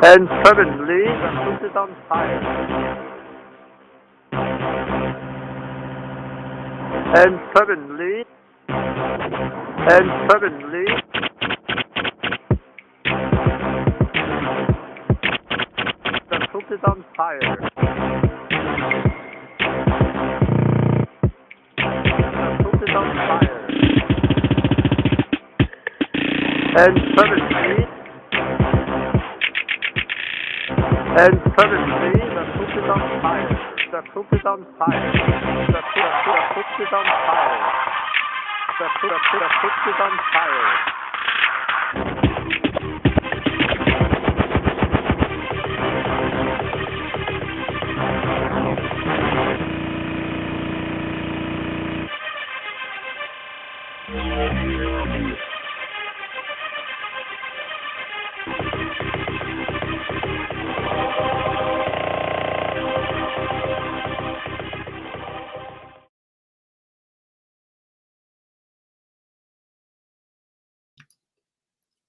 And suddenly the house is on fire. And suddenly, the house is on fire. The house is on fire. And suddenly, the house is on fire. The house is on fire. The house is on fire. The house is on fire.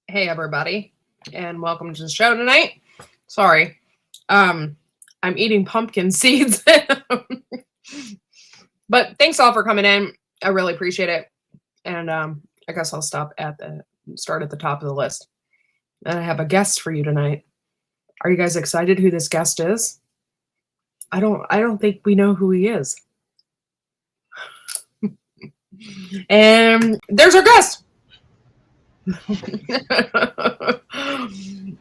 Hey everybody, and welcome to the show tonight. Sorry, I'm eating pumpkin seeds, but thanks all for coming in. I really appreciate it, and I guess I'll start at the top of the list. And I have a guest for you tonight. Are you guys excited who this guest is? I don't think we know who he is. And there's our guest.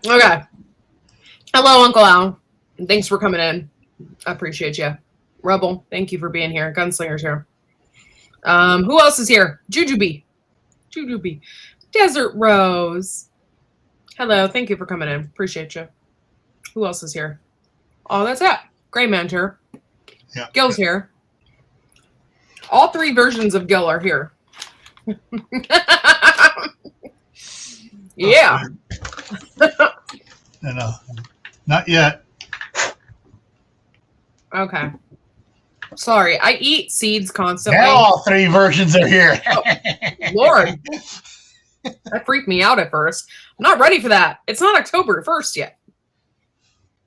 Okay. Hello, Uncle Al. Thanks for coming in. I appreciate you. Rebel, thank you for being here. Gunslinger's here. Who else is here? Jujubee. Desert Rose. Hello, thank you for coming in. Appreciate you. Who else is here? Oh, that's it. Gray Man's here. Yeah. Gil's here. All three versions of Gil are here. Yeah. No, not yet. Okay. Sorry, I eat seeds constantly. Now all three versions are here. Oh, Lord. That freaked me out at first. I'm not ready for that. It's not October 1st yet.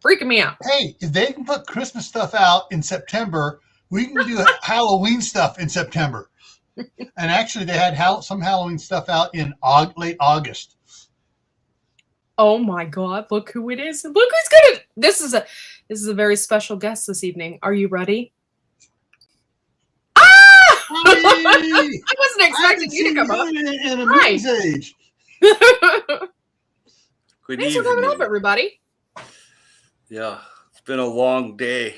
Freaking me out. Hey, if they can put Christmas stuff out in September, we can do Halloween stuff in September. And actually, they had some Halloween stuff out in late August. Oh my God! Look who it is! Look who's gonna. This is a very special guest this evening. Are you ready? Ah! I wasn't expecting you to come up. In a Hi. Age. Good Thanks evening. for coming up, everybody. Yeah, it's been a long day.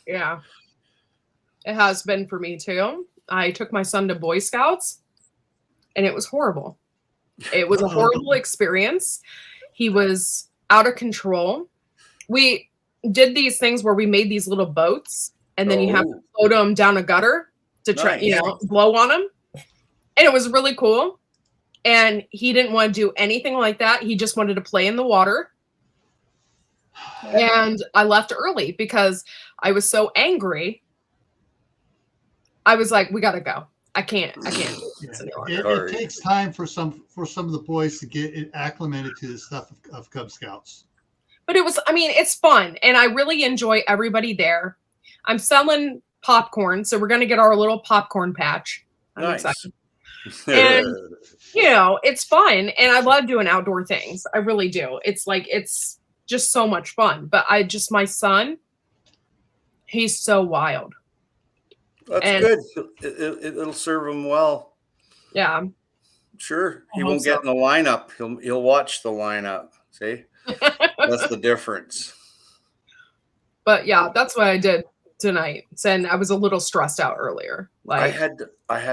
Yeah, it has been for me too. I took my son to Boy Scouts, and it was horrible. It was a horrible experience. He was out of control. We did these things where we made these little boats, and then you have to float them down a gutter to try, blow on them. And it was really cool. And he didn't want to do anything like that. He just wanted to play in the water. And I left early because I was so angry. I was like, we got to go. I can't. It takes time for some of the boys to get acclimated to the stuff of Cub Scouts. But it's fun, and I really enjoy everybody there. I'm selling popcorn, so we're going to get our little popcorn patch. I'm excited. And it's fun, and I love doing outdoor things. I really do. It's just so much fun. But my son, he's so wild. That's good. It'll serve him well. Yeah. Sure. He won't get in the lineup. He'll watch the lineup. See? That's the difference. But yeah, that's what I did tonight. And I was a little stressed out earlier. I had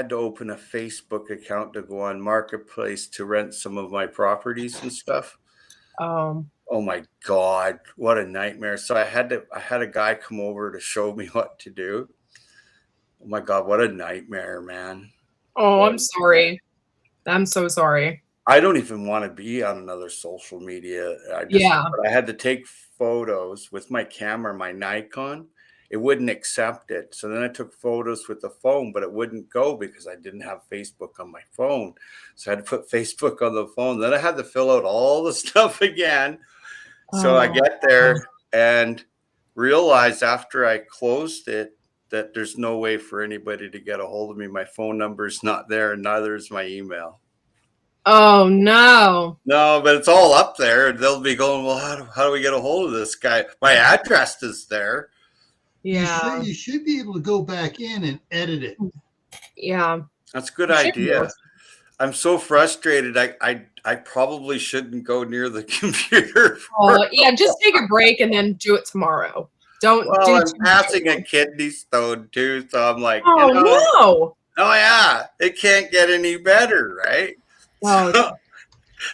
to open a Facebook account to go on Marketplace to rent some of my properties and stuff. Oh my God, what a nightmare. So I had a guy come over to show me what to do. Oh my God, what a nightmare, man. Oh, I'm sorry. I'm so sorry. I don't even want to be on another social media. But I had to take photos with my camera, my Nikon. It wouldn't accept it. So then I took photos with the phone, but it wouldn't go because I didn't have Facebook on my phone. So I had to put Facebook on the phone. Then I had to fill out all the stuff again. So I Oh, get there and realize after I closed it that there's no way for anybody to get a hold of me. My phone number is not there, and neither is my email. oh no. No, but it's all up there, and they'll be going, well, how do we get a hold of this guy? My address is there. Yeah. You should be able to go back in and edit it. Yeah. That's a good You should be able idea. I'm so frustrated. I probably shouldn't go near the computer. Yeah, just take a break and then do it tomorrow. Don't Well, do I'm too passing much. a kidney stone too, so I'm like, Oh no. oh yeah, it can't get any better, right? Oh,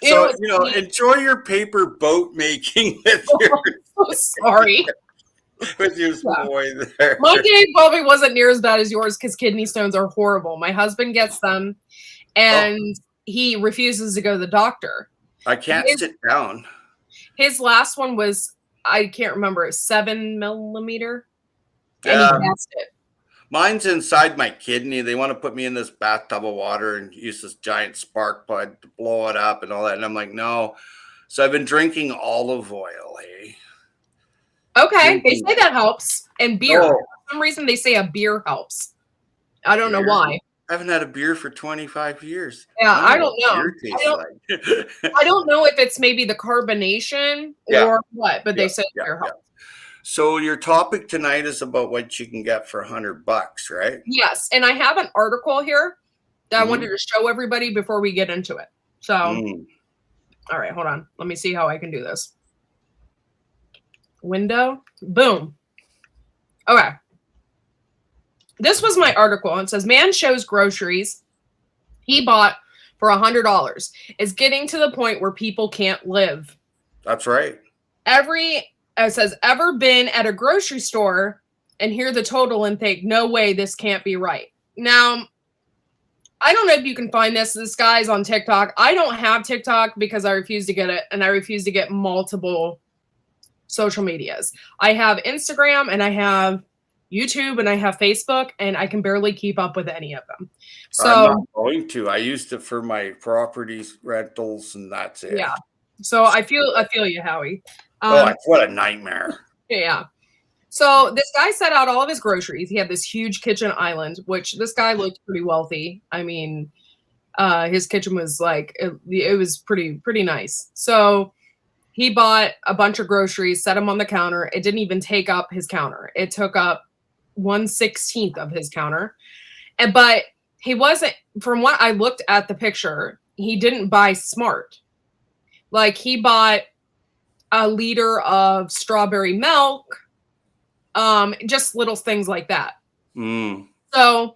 So, it enjoy your paper boat making with your so sorry. boy there. My day probably wasn't near as bad as yours because kidney stones are horrible. My husband gets them and he refuses to go to the doctor. I can't sit down. His last one was, I can't remember, 7 millimeter. And Yeah. he passed it. Mine's inside my kidney. They want to put me in this bathtub of water and use this giant spark plug to blow it up and all that. And I'm like, no. So I've been drinking olive oil, hey? Okay, they say that helps. And beer. Oh. For some reason, they say a beer helps. I don't know why. I haven't had a beer for 25 years. Yeah, I don't know. I don't know if it's maybe the carbonation or what, but they say beer helps. So your topic tonight is about what you can get for $100, right? Yes, and I have an article here that I wanted to show everybody before we get into it. So, all right, hold on. Let me see how I can do this. Window, boom. Okay. This was my article. It says, man shows groceries he bought for $100 is getting to the point where people can't live. That's right. It says, ever been at a grocery store and hear the total and think, no way, this can't be right. Now, I don't know if you can find this. This guy's on TikTok. I don't have TikTok because I refuse to get it, and I refuse to get multiple social medias. I have Instagram, and I have YouTube, and I have Facebook, and I can barely keep up with any of them. So I'm not going to. I used it for my properties rentals, and that's it. Yeah. So I feel you, Howie. What a nightmare. Yeah. So this guy set out all of his groceries. He had this huge kitchen island, which this guy looked pretty wealthy. I mean, his kitchen was like, it was pretty nice. So he bought a bunch of groceries, set them on the counter. It didn't even take up his counter. It took up 1/16 of his counter. But he wasn't, from what I looked at the picture, he didn't buy smart. Like he bought a liter of strawberry milk, just little things like that. So,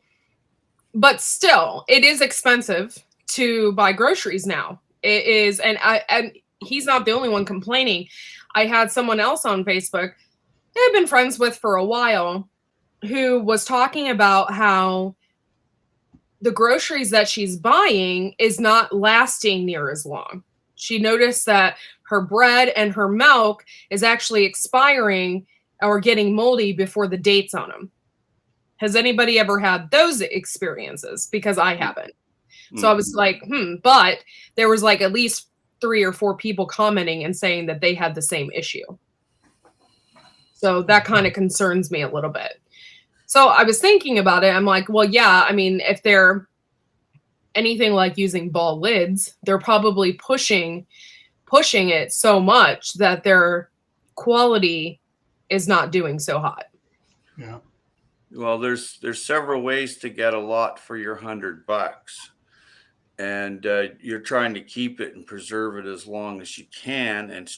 but still, it is expensive to buy groceries now. It is, and he's not the only one complaining. I had someone else on Facebook that I've been friends with for a while who was talking about how the groceries that she's buying is not lasting near as long. She noticed that her bread and her milk is actually expiring or getting moldy before the dates on them. Has anybody ever had those experiences? Because I haven't. So I was like, but there was like at least 3 or 4 people commenting and saying that they had the same issue. So that kind of concerns me a little bit. So I was thinking about it. I'm like, well, yeah, I mean, if they're anything like using ball lids, they're probably pushing it so much that their quality is not doing so hot. Yeah. Well, there's several ways to get a lot for your $100, and you're trying to keep it and preserve it as long as you can and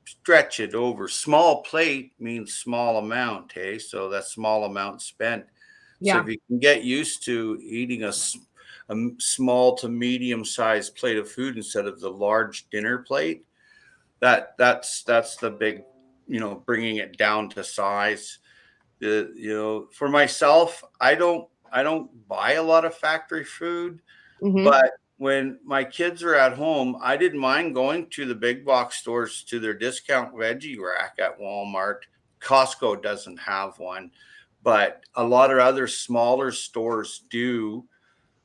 stretch it over. Small plate means small amount, hey? So that's small amount spent. Yeah. So if you can get used to eating a small to medium sized plate of food instead of the large dinner plate, that's the big, bringing it down to size. For myself, I don't buy a lot of factory food, but when my kids are at home, I didn't mind going to the big box stores, to their discount veggie rack at Walmart. Costco doesn't have one, but a lot of other smaller stores do.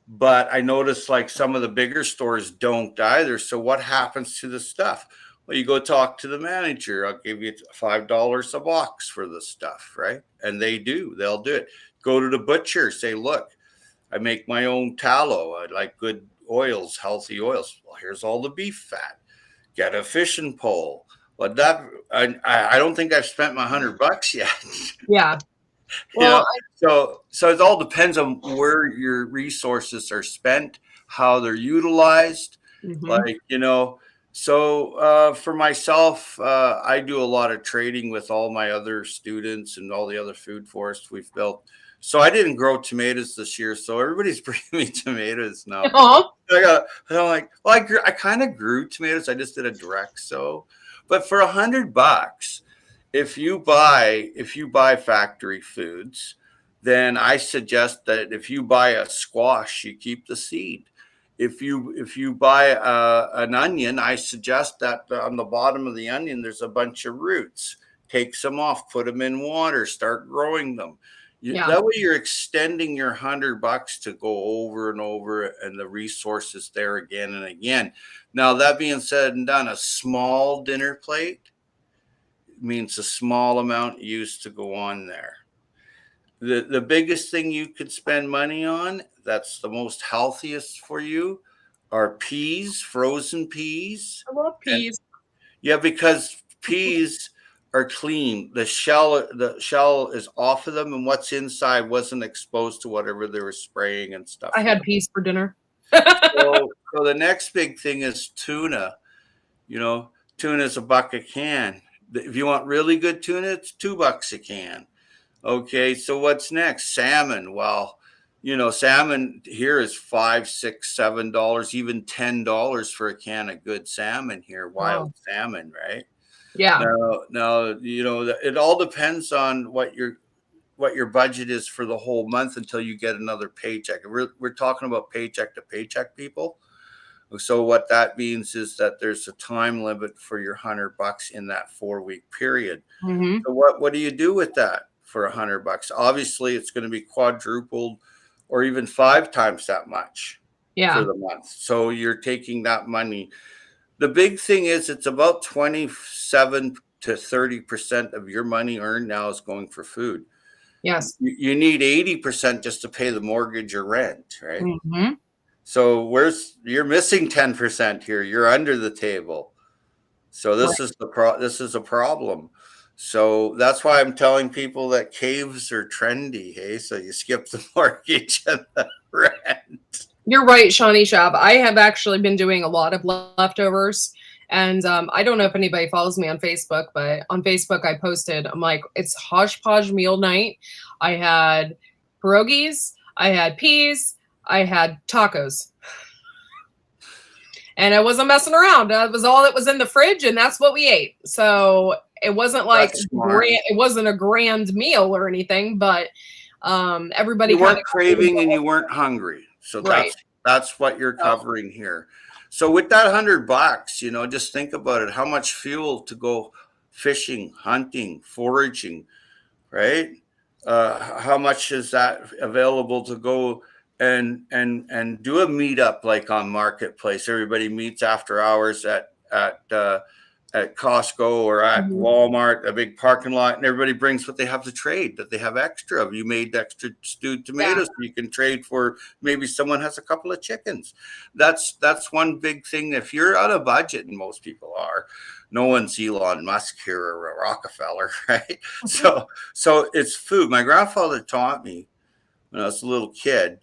But I noticed like some of the bigger stores don't either. So what happens to the stuff? Well, you go talk to the manager. I'll give you $5 a box for the stuff, right? And they'll do it. Go to the butcher, say, look, I make my own tallow. I like good oils, healthy oils. Well, here's all the beef fat. Get a fishing pole. But I don't think I've spent my $100 yet. Yeah. You know, Well, so it all depends on where your resources are spent, how they're utilized. Like, so for myself, I do a lot of trading with all my other students and all the other food forests we've built. So I didn't grow tomatoes this year, so everybody's bringing me tomatoes now. I'm like, well, I kind of grew tomatoes. I just did a direct sow, but for $100, if you buy factory foods, then I suggest that if you buy a squash, you keep the seed. If you buy an onion, I suggest that on the bottom of the onion there's a bunch of roots. Take some off, put them in water, start growing them. That way you're extending your $100 to go over and over, and the resources there again and again. Now, that being said and done, a small dinner plate means a small amount used to go on there. The biggest thing you could spend money on, that's the most healthiest for you, are peas, frozen peas. I love peas. Because peas are clean. The shell is off of them, and what's inside wasn't exposed to whatever they were spraying and stuff. I had peas for dinner. So the next big thing is tuna. Tuna is $1 a can. If you want really good tuna, it's $2 a can. Okay, so what's next? Salmon. Well, salmon here is $5, $6, $7, even $10 for a can of good salmon here, wild salmon, right? Yeah. Now, it all depends on what your budget is for the whole month until you get another paycheck. We're talking about paycheck to paycheck, people. So what that means is that there's a time limit for your $100 in that 4-week period. Mm-hmm. So what do you do with that for $100? Obviously, it's going to be quadrupled or even 5 times that much for the month. So you're taking that money. The big thing is it's about 27 to 30% of your money earned now is going for food. Yes. You need 80% just to pay the mortgage or rent, right? Mm-hmm. So you're missing 10% here. You're under the table. So this is a problem. So that's why I'm telling people that caves are trendy. Hey, so you skip the mortgage and the rent. You're right, Shawnee Shab. I have actually been doing a lot of leftovers. And I don't know if anybody follows me on Facebook, but on Facebook I posted, I'm like, it's hodgepodge meal night. I had pierogies, I had peas, I had tacos. And I wasn't messing around. That was all that was in the fridge, and that's what we ate. So it wasn't like it wasn't a grand meal or anything, but everybody you weren't craving and you weren't hungry. So that's what you're covering here. So with that $100, just think about it. How much fuel to go fishing, hunting, foraging, right? How much is that available to go and do a meetup like on Marketplace? Everybody meets after hours at Costco or at Walmart, a big parking lot, and everybody brings what they have to trade that they have extra of. You made extra stewed tomatoes, so you can trade for maybe someone has a couple of chickens. That's one big thing. If you're out of budget, and most people are, no one's Elon Musk here or Rockefeller, right? So it's food. My grandfather taught me when I was a little kid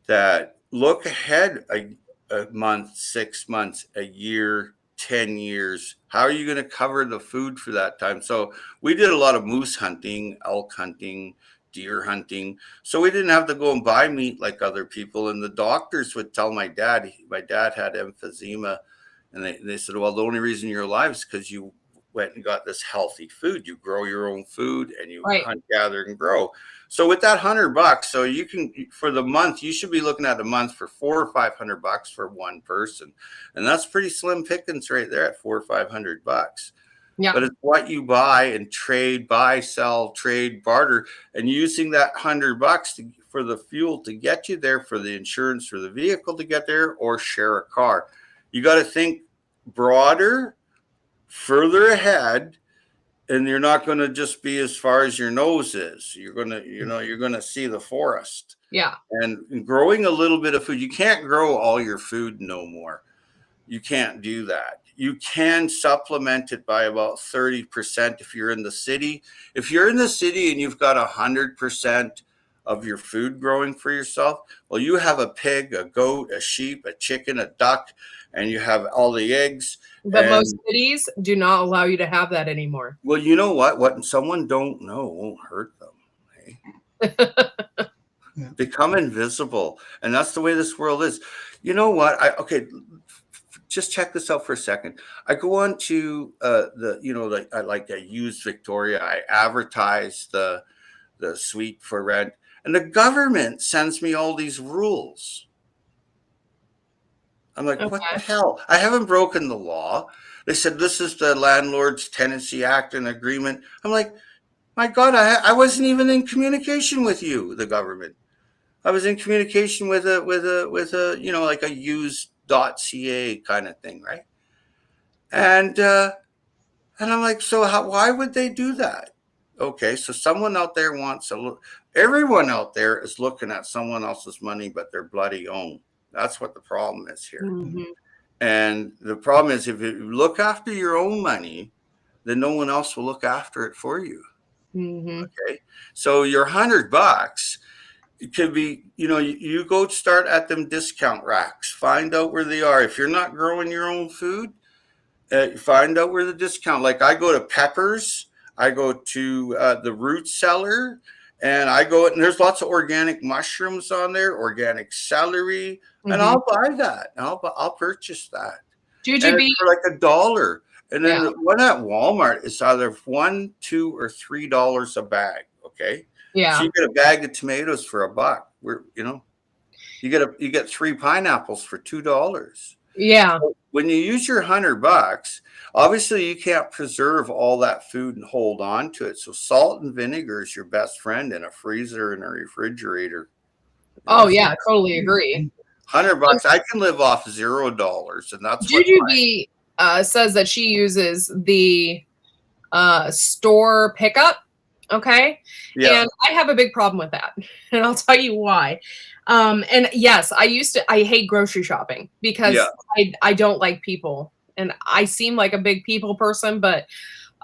that look ahead a month, 6 months, a year, 10 years. How are you going to cover the food for that time? So we did a lot of moose hunting, elk hunting, deer hunting. So we didn't have to go and buy meat like other people. And the doctors would tell my dad had emphysema. And they said, well, the only reason you're alive is because you went and got this healthy food. You grow your own food and you hunt, gather, and grow. So with that $100, so you can, for the month, you should be looking at a month for $400 or $500 for one person. And that's pretty slim pickings right there at $400 or $500. Yeah. But it's what you buy and trade, buy, sell, trade, barter, and using that $100 for the fuel to get you there, for the insurance for the vehicle to get there, or share a car. You got to think broader further ahead, and you're not going to just be as far as your nose is. You're going to, you're going to see the forest. Yeah. And growing a little bit of food, you can't grow all your food no more. You can't do that. You can supplement it by about 30% if you're in the city. If you're in the city and you've got 100% of your food growing for yourself, well, you have a pig, a goat, a sheep, a chicken, a duck, and you have all the eggs. But most cities do not allow you to have that anymore. Well, you know what? What someone don't know won't hurt them. Hey? Become invisible. And that's the way this world is. You know what? Just check this out for a second. I go on to I use Victoria. I advertise the suite for rent, and the government sends me all these rules. I'm like, What the hell? I haven't broken the law. They said, this is the Landlord's Tenancy Act and Agreement. I'm like, my God, I wasn't even in communication with you, the government. I was in communication with a like a used.ca kind of thing, right? And I'm like, so why would they do that? Okay, so someone out there wants everyone out there is looking at someone else's money, but their bloody own. That's what the problem is here. Mm-hmm. And the problem is, if you look after your own money, then no one else will look after it for you. Mm-hmm. Okay, so your $100, it could be, you go start at them discount racks, find out where they are. If you're not growing your own food, find out where the discount. Like I go to Peppers, I go to the Root Cellar, and and there's lots of organic mushrooms on there, organic celery, and I'll buy that. I'll purchase that. Jujube for like $1. And then the one at Walmart is either $1, $2, or $3 a bag. Okay. Yeah. So you get a bag of tomatoes for $1. You get 3 pineapples for $2. Yeah. So when you use your $100, obviously you can't preserve all that food and hold on to it. So salt and vinegar is your best friend in a freezer and a refrigerator. Yeah, totally agree. $100, I can live off $0, and that's Jujube says that she uses the store pickup. Okay. Yeah. And I have a big problem with that. And I'll tell you why. And yes, I hate grocery shopping because I don't like people, and I seem like a big people person, but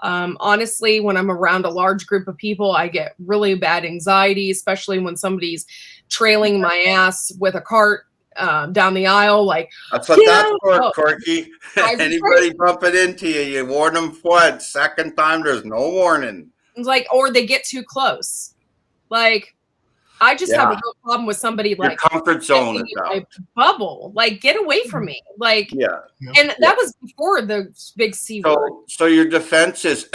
honestly, when I'm around a large group of people, I get really bad anxiety, especially when somebody's trailing my ass with a cart down the aisle. Like, that's what that's for, Corky. Anybody bumping into you warn them once. Second time, there's no warning. Like, or they get too close. Like, I just have a real problem with somebody your like comfort zone is out. Bubble. Like, get away from me. Like, and that was before the big C word. So your defense is,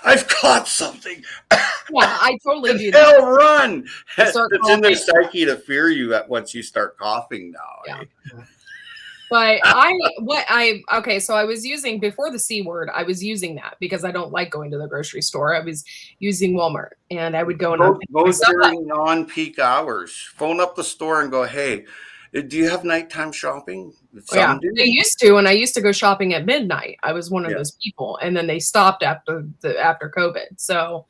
I've caught something. I totally do that. They'll run. It's in their psyche to fear you once you start coughing now. Yeah. But so I was using, before the C word, I was using that because I don't like going to the grocery store. I was using Walmart, and I would go and go during non-peak hours. Phone up the store and go, hey, do you have nighttime shopping? They used to, and I used to go shopping at midnight. I was one of those people, and then they stopped after COVID. So,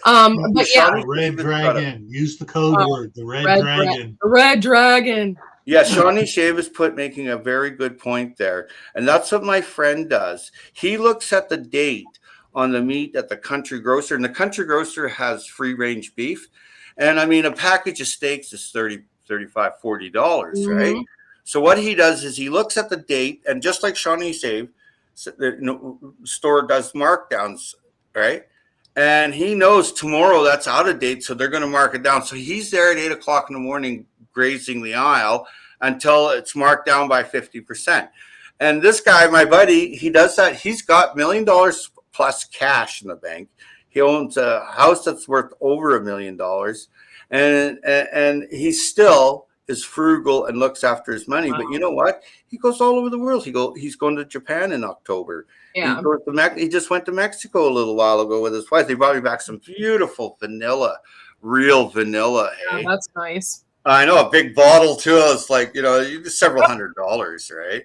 but Red Dragon. Use the code word. The Red Dragon. The Red Dragon. Yeah, Shawnee Shave is making a very good point there. And that's what my friend does. He looks at the date on the meat at the country grocer, and the country grocer has free range beef. And I mean, a package of steaks is $30, $35, $40, right? So what he does is he looks at the date, and just like Shawnee Shave, the store does markdowns, right? And he knows tomorrow that's out of date, so they're going to mark it down. So he's there at 8 o'clock in the morning grazing the aisle until it's marked down by 50%. And this guy, my buddy, he does that. He's got $1 million plus cash in the bank. He owns a house that's worth over $1 million. And he still is frugal and looks after his money. Wow. But you know what? He goes all over the world. He's going to Japan in October. Yeah. He just went to Mexico a little while ago with his wife. They brought me back some beautiful vanilla, real vanilla. Hey? Yeah, that's nice. I know a big bottle too. It's like, several $100s, right?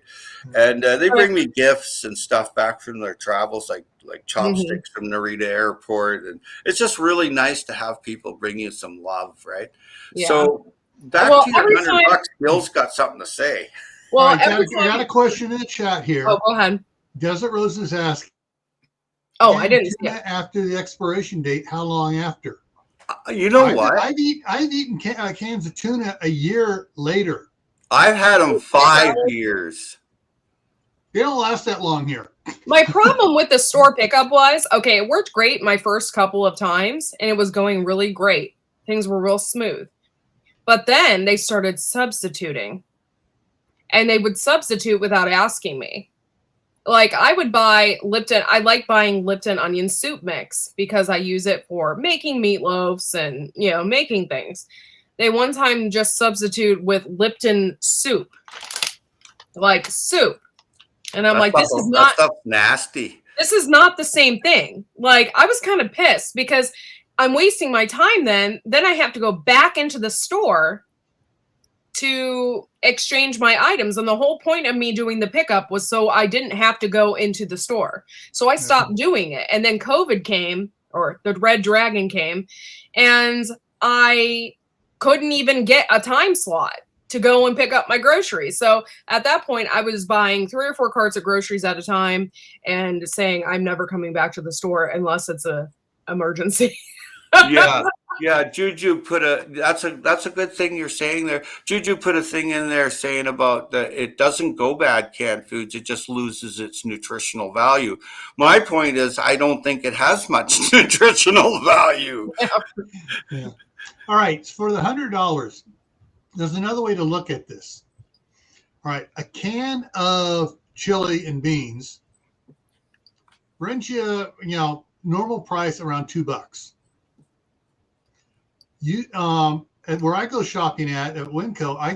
And they bring me gifts and stuff back from their travels, like chopsticks from Narita Airport, and it's just really nice to have people bring you some love, right? Yeah. So back to your $100. Bill's got something to say. Well, right, I got a question in the chat here. Oh, go ahead. Desert Rose is asking. Oh, I didn't see it. After the expiration date, how long after? You know what? I've eaten cans of tuna a year later. I've had them 5 years. They don't last that long here. My problem with the store pickup was, okay, it worked great my first couple of times, and it was going really great. Things were real smooth. But then they started substituting. And they would substitute without asking me. Like, I would buy Lipton. I like buying Lipton onion soup mix because I use it for making meatloafs and, making things. They one time just substitute with Lipton soup. Like soup. And I'm like, this is not nasty. This is not the same thing. Like, I was kind of pissed because I'm wasting my time then. Then I have to go back into the store to exchange my items. And the whole point of me doing the pickup was so I didn't have to go into the store. So I stopped doing it. And then COVID came, or the Red Dragon came, and I couldn't even get a time slot to go and pick up my groceries. So at that point, I was buying 3 or 4 carts of groceries at a time and saying, I'm never coming back to the store unless it's a emergency. Yeah. Juju put that's a good thing you're saying there. Juju put a thing in there saying about that it doesn't go bad, canned foods. It just loses its nutritional value. My point is, I don't think it has much nutritional value. Yeah. All right. For the $100, there's another way to look at this. All right. A can of chili and beans rents you, normal price around $2. And where I go shopping at Winco, I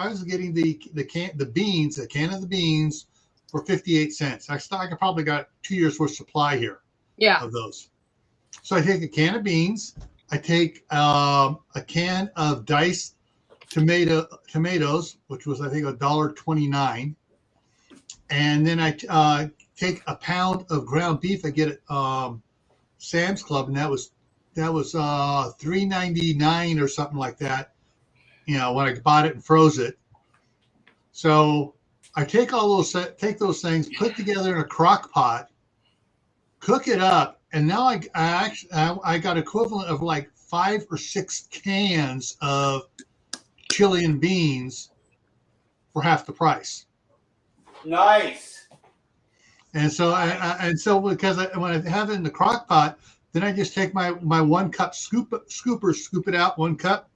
was getting the can of the beans for 58 cents. I probably got 2 years worth of supply here. Yeah. Of those. So I take a can of beans. I take a can of diced tomatoes, which was I think $1.29, and then I take a pound of ground beef. I get at Sam's Club, and that was $3.99 or something like that, when I bought it and froze it. So I take those things, put together in a crock pot, cook it up, and now I got equivalent of like 5 or 6 cans of chili and beans for half the price. Nice. And so because when I have it in the crock pot, then I just take my 1 cup scooper, scoop it out 1 cup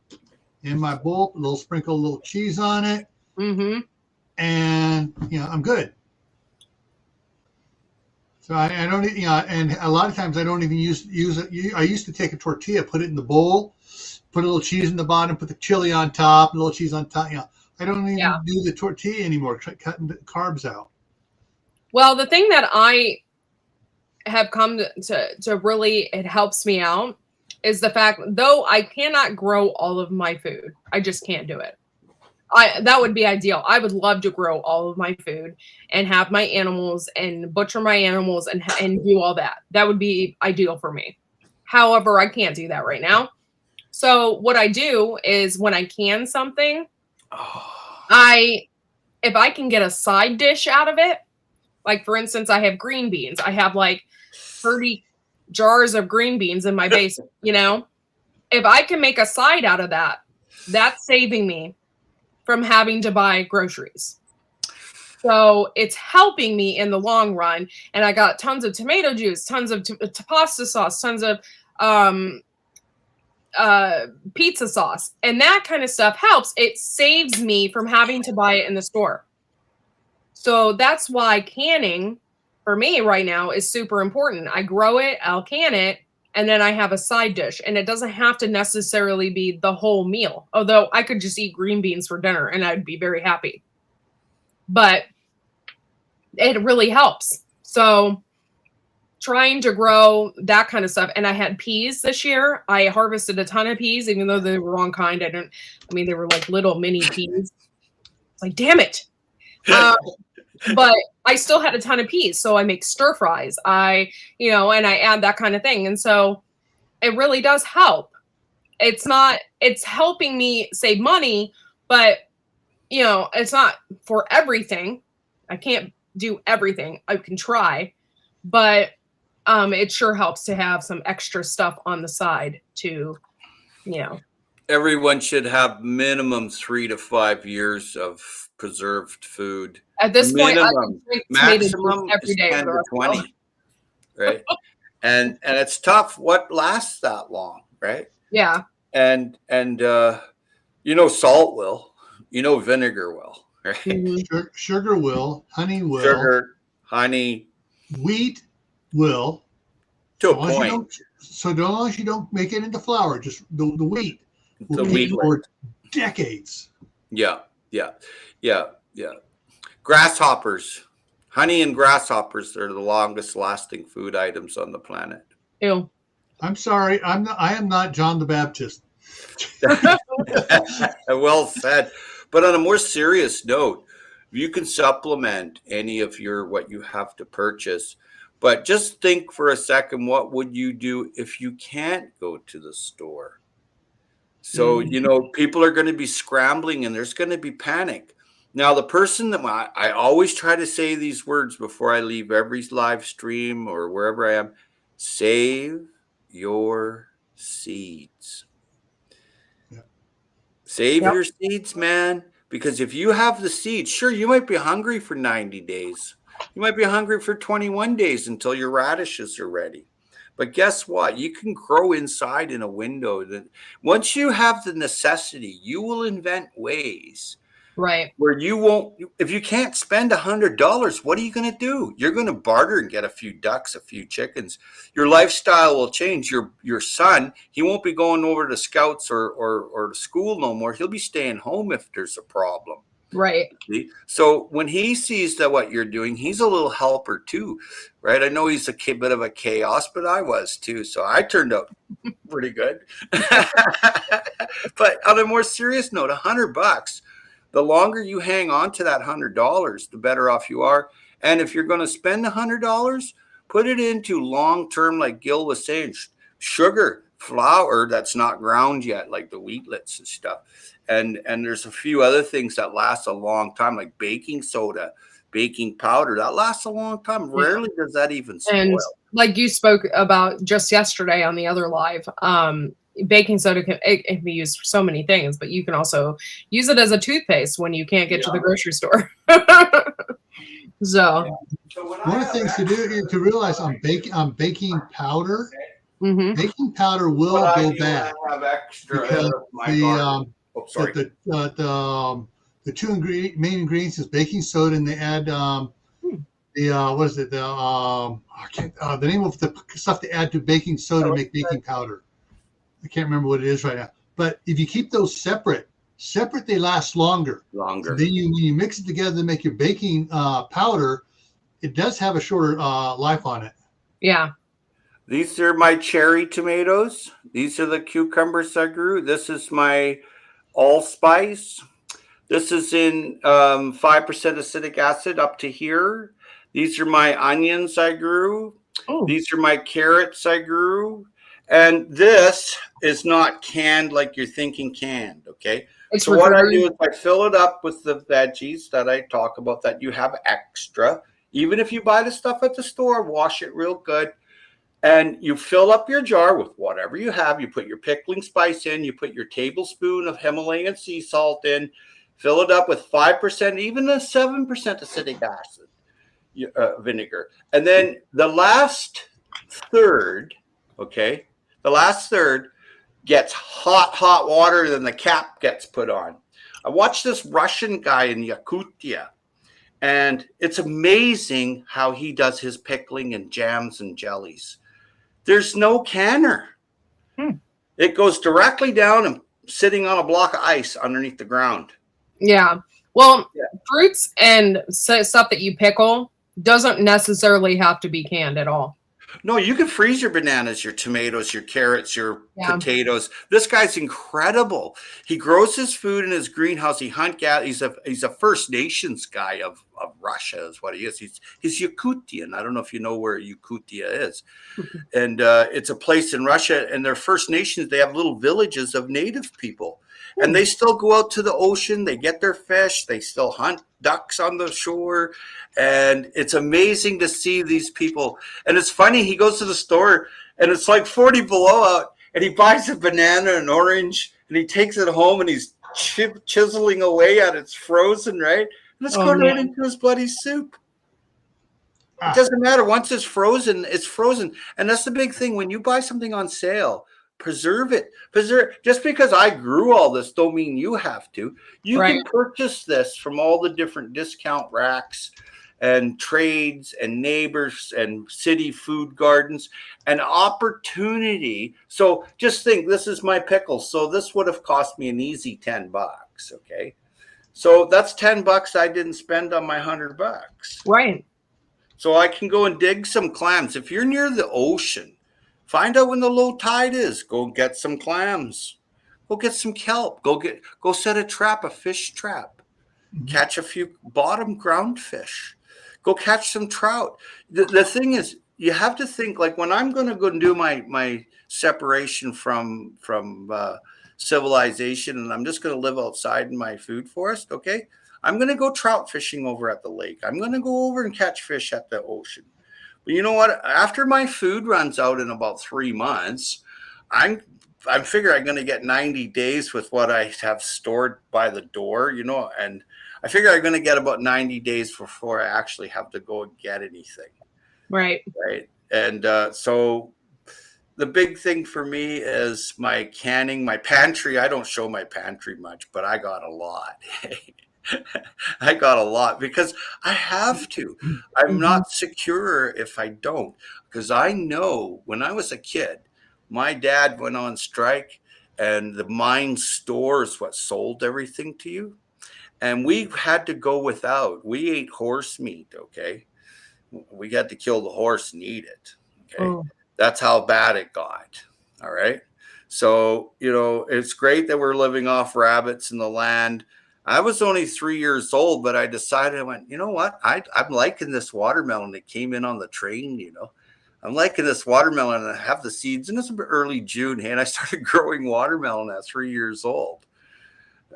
in my bowl, sprinkle a little cheese on it, and I'm good. So I don't, and a lot of times I don't even use it. I used to take a tortilla, put it in the bowl, put a little cheese in the bottom, put the chili on top, a little cheese on top. I don't even do the tortilla anymore, cutting the carbs out. Well, the thing that I have come to really, it helps me out, is the fact, though I cannot grow all of my food, I just can't do it. That would be ideal. I would love to grow all of my food and have my animals and butcher my animals and do all that. That would be ideal for me. However, I can't do that right now. So what I do is when I can something, if I can get a side dish out of it, like for instance, I have green beans. I have like 30 jars of green beans in my basement, If I can make a side out of that, that's saving me from having to buy groceries. So it's helping me in the long run. And I got tons of tomato juice, tons of pasta sauce, tons of pizza sauce. And that kind of stuff helps. It saves me from having to buy it in the store. So that's why canning for me right now is super important. I grow it, I'll can it, and then I have a side dish. And it doesn't have to necessarily be the whole meal. Although I could just eat green beans for dinner and I'd be very happy. But it really helps. So trying to grow that kind of stuff. And I had peas this year. I harvested a ton of peas, even though they were wrong kind. They were like little mini peas. It's like, damn it. But I still had a ton of peas. So I make stir fries. And I add that kind of thing. And so it really does help. It's helping me save money, but it's not for everything. I can't do everything. I can try, but it sure helps to have some extra stuff on the side to, Everyone should have minimum 3 to 5 years of preserved food. At this point, I minimum. can drink tomato juice Maximum every is day. 10 to 20, right? And it's tough. What lasts that long, right? Yeah. And salt will, vinegar will, right? Mm-hmm. Sugar will, honey will. Sugar, honey. Wheat will. To a point. So long as you don't make it into flour, just the wheat will keep for decades. Yeah. Grasshoppers. Honey and grasshoppers are the longest lasting food items on the planet. Ew. I'm sorry. I am not John the Baptist. Well said. But on a more serious note, you can supplement any of what you have to purchase. But just think for a second, what would you do if you can't go to the store? So, people are going to be scrambling and there's going to be panic. Now, the person that I always try to say these words before I leave every live stream or wherever I am, save your seeds. Yeah. Save your seeds, man, because if you have the seeds, sure, you might be hungry for 90 days. You might be hungry for 21 days until your radishes are ready. But guess what? You can grow inside in a window. That once you have the necessity, you will invent ways. Right. Where you won't, if you can't spend $100, what are you going to do? You're going to barter and get a few ducks, a few chickens. Your lifestyle will change. Your son, he won't be going over to scouts or to school no more. He'll be staying home if there's a problem. Right. So when he sees that what you're doing, he's a little helper too, right? I know he's a bit of a chaos, but I was too. So I turned out pretty good. But on a more serious note, $100, the longer you hang on to that $100, the better off you are. And if you're going to spend $100, put it into long-term, like Gil was saying, sugar, flour that's not ground yet, like the wheatlets and stuff. And there's a few other things that last a long time, like baking soda, baking powder. That lasts a long time. Rarely does that even spoil. And like you spoke about just yesterday on the other live, baking soda can be used for so many things, but you can also use it as a toothpaste when you can't get to the grocery store. So one of the things to do is to realize on baking powder, mm-hmm. baking powder will go bad because the two main ingredients is baking soda, and they add the name of the stuff they add to baking soda to make baking powder. I can't remember what it is right now. But if you keep those separate, they last longer. And then when you mix it together to make your baking powder, it does have a shorter life on it. Yeah. These are my cherry tomatoes. These are the cucumbers I grew. This is my allspice. This is in 5% acetic acid up to here. These are my onions I grew. Oh. These are my carrots I grew. And this is not canned like you're thinking canned, okay? So what I do is I fill it up with the veggies that I talk about that you have extra. Even if you buy the stuff at the store, wash it real good. And you fill up your jar with whatever you have. You put your pickling spice in. You put your tablespoon of Himalayan sea salt in. Fill it up with 5%, even a 7% acetic acid vinegar. And then the last third, okay, the last third gets hot water, then the cap gets put on. I watched this Russian guy in Yakutia, and it's amazing how he does his pickling and jams and jellies. There's no canner. It goes directly down and sitting on a block of ice underneath the ground. Yeah. Well, fruits and stuff that you pickle doesn't necessarily have to be canned at all. No, you can freeze your bananas, your tomatoes, your carrots, your Yeah. potatoes. This guy's incredible. He grows his food in his greenhouse. He he's a First Nations guy of Russia is what he is. He's Yakutian. I don't know if you know where Yakutia is. And it's a place in Russia, and they're First Nations. They have little villages of native people. And they still go out to the ocean. They get their fish. They still hunt ducks on the shore. And it's amazing to see these people. And it's funny, he goes to the store and it's like 40 below out, and he buys a banana and orange and he takes it home and he's chiseling away at it. It's frozen, right? And it's going right into his bloody soup. It doesn't matter. Once it's frozen, it's frozen. And that's the big thing. When you buy something on sale, preserve it. Just because I grew all this don't mean you have to. You can purchase this from all the different discount racks and trades and neighbors and city food gardens, and opportunity. So just think, this is my pickle. So this would have cost me an easy $10. Okay. So that's $10 I didn't spend on my $100. Right. So I can go and dig some clams. If you're near the ocean, find out when the low tide is. Go get some clams. Go get some kelp. Go set a trap, a fish trap. Catch a few bottom ground fish. Go catch some trout. The thing is, you have to think, like, when I'm going to go and do my separation from civilization, and I'm just going to live outside in my food forest, okay? I'm going to go trout fishing over at the lake. I'm going to go over and catch fish at the ocean. But you know what? After my food runs out in about 3 months, I figure I'm going to get 90 days with what I have stored by the door, you know, and I figure I'm going to get about 90 days before I actually have to go and get anything. Right. Right. And so the big thing for me is my canning, my pantry. I don't show my pantry much, but I got a lot. I got a lot because I have to. I'm not secure if I don't, because I know when I was a kid, my dad went on strike and the mine store is what sold everything to you. And we had to go without. We ate horse meat, okay? We had to kill the horse and eat it, okay? That's how bad it got, all right? So, you know, it's great that we're living off rabbits in the land. I was only 3 years old, but I decided, I went, you know what? I'm liking this watermelon that came in on the train, you know. I'm liking this watermelon, and I have the seeds, and it's early June, hey, and I started growing watermelon at 3 years old.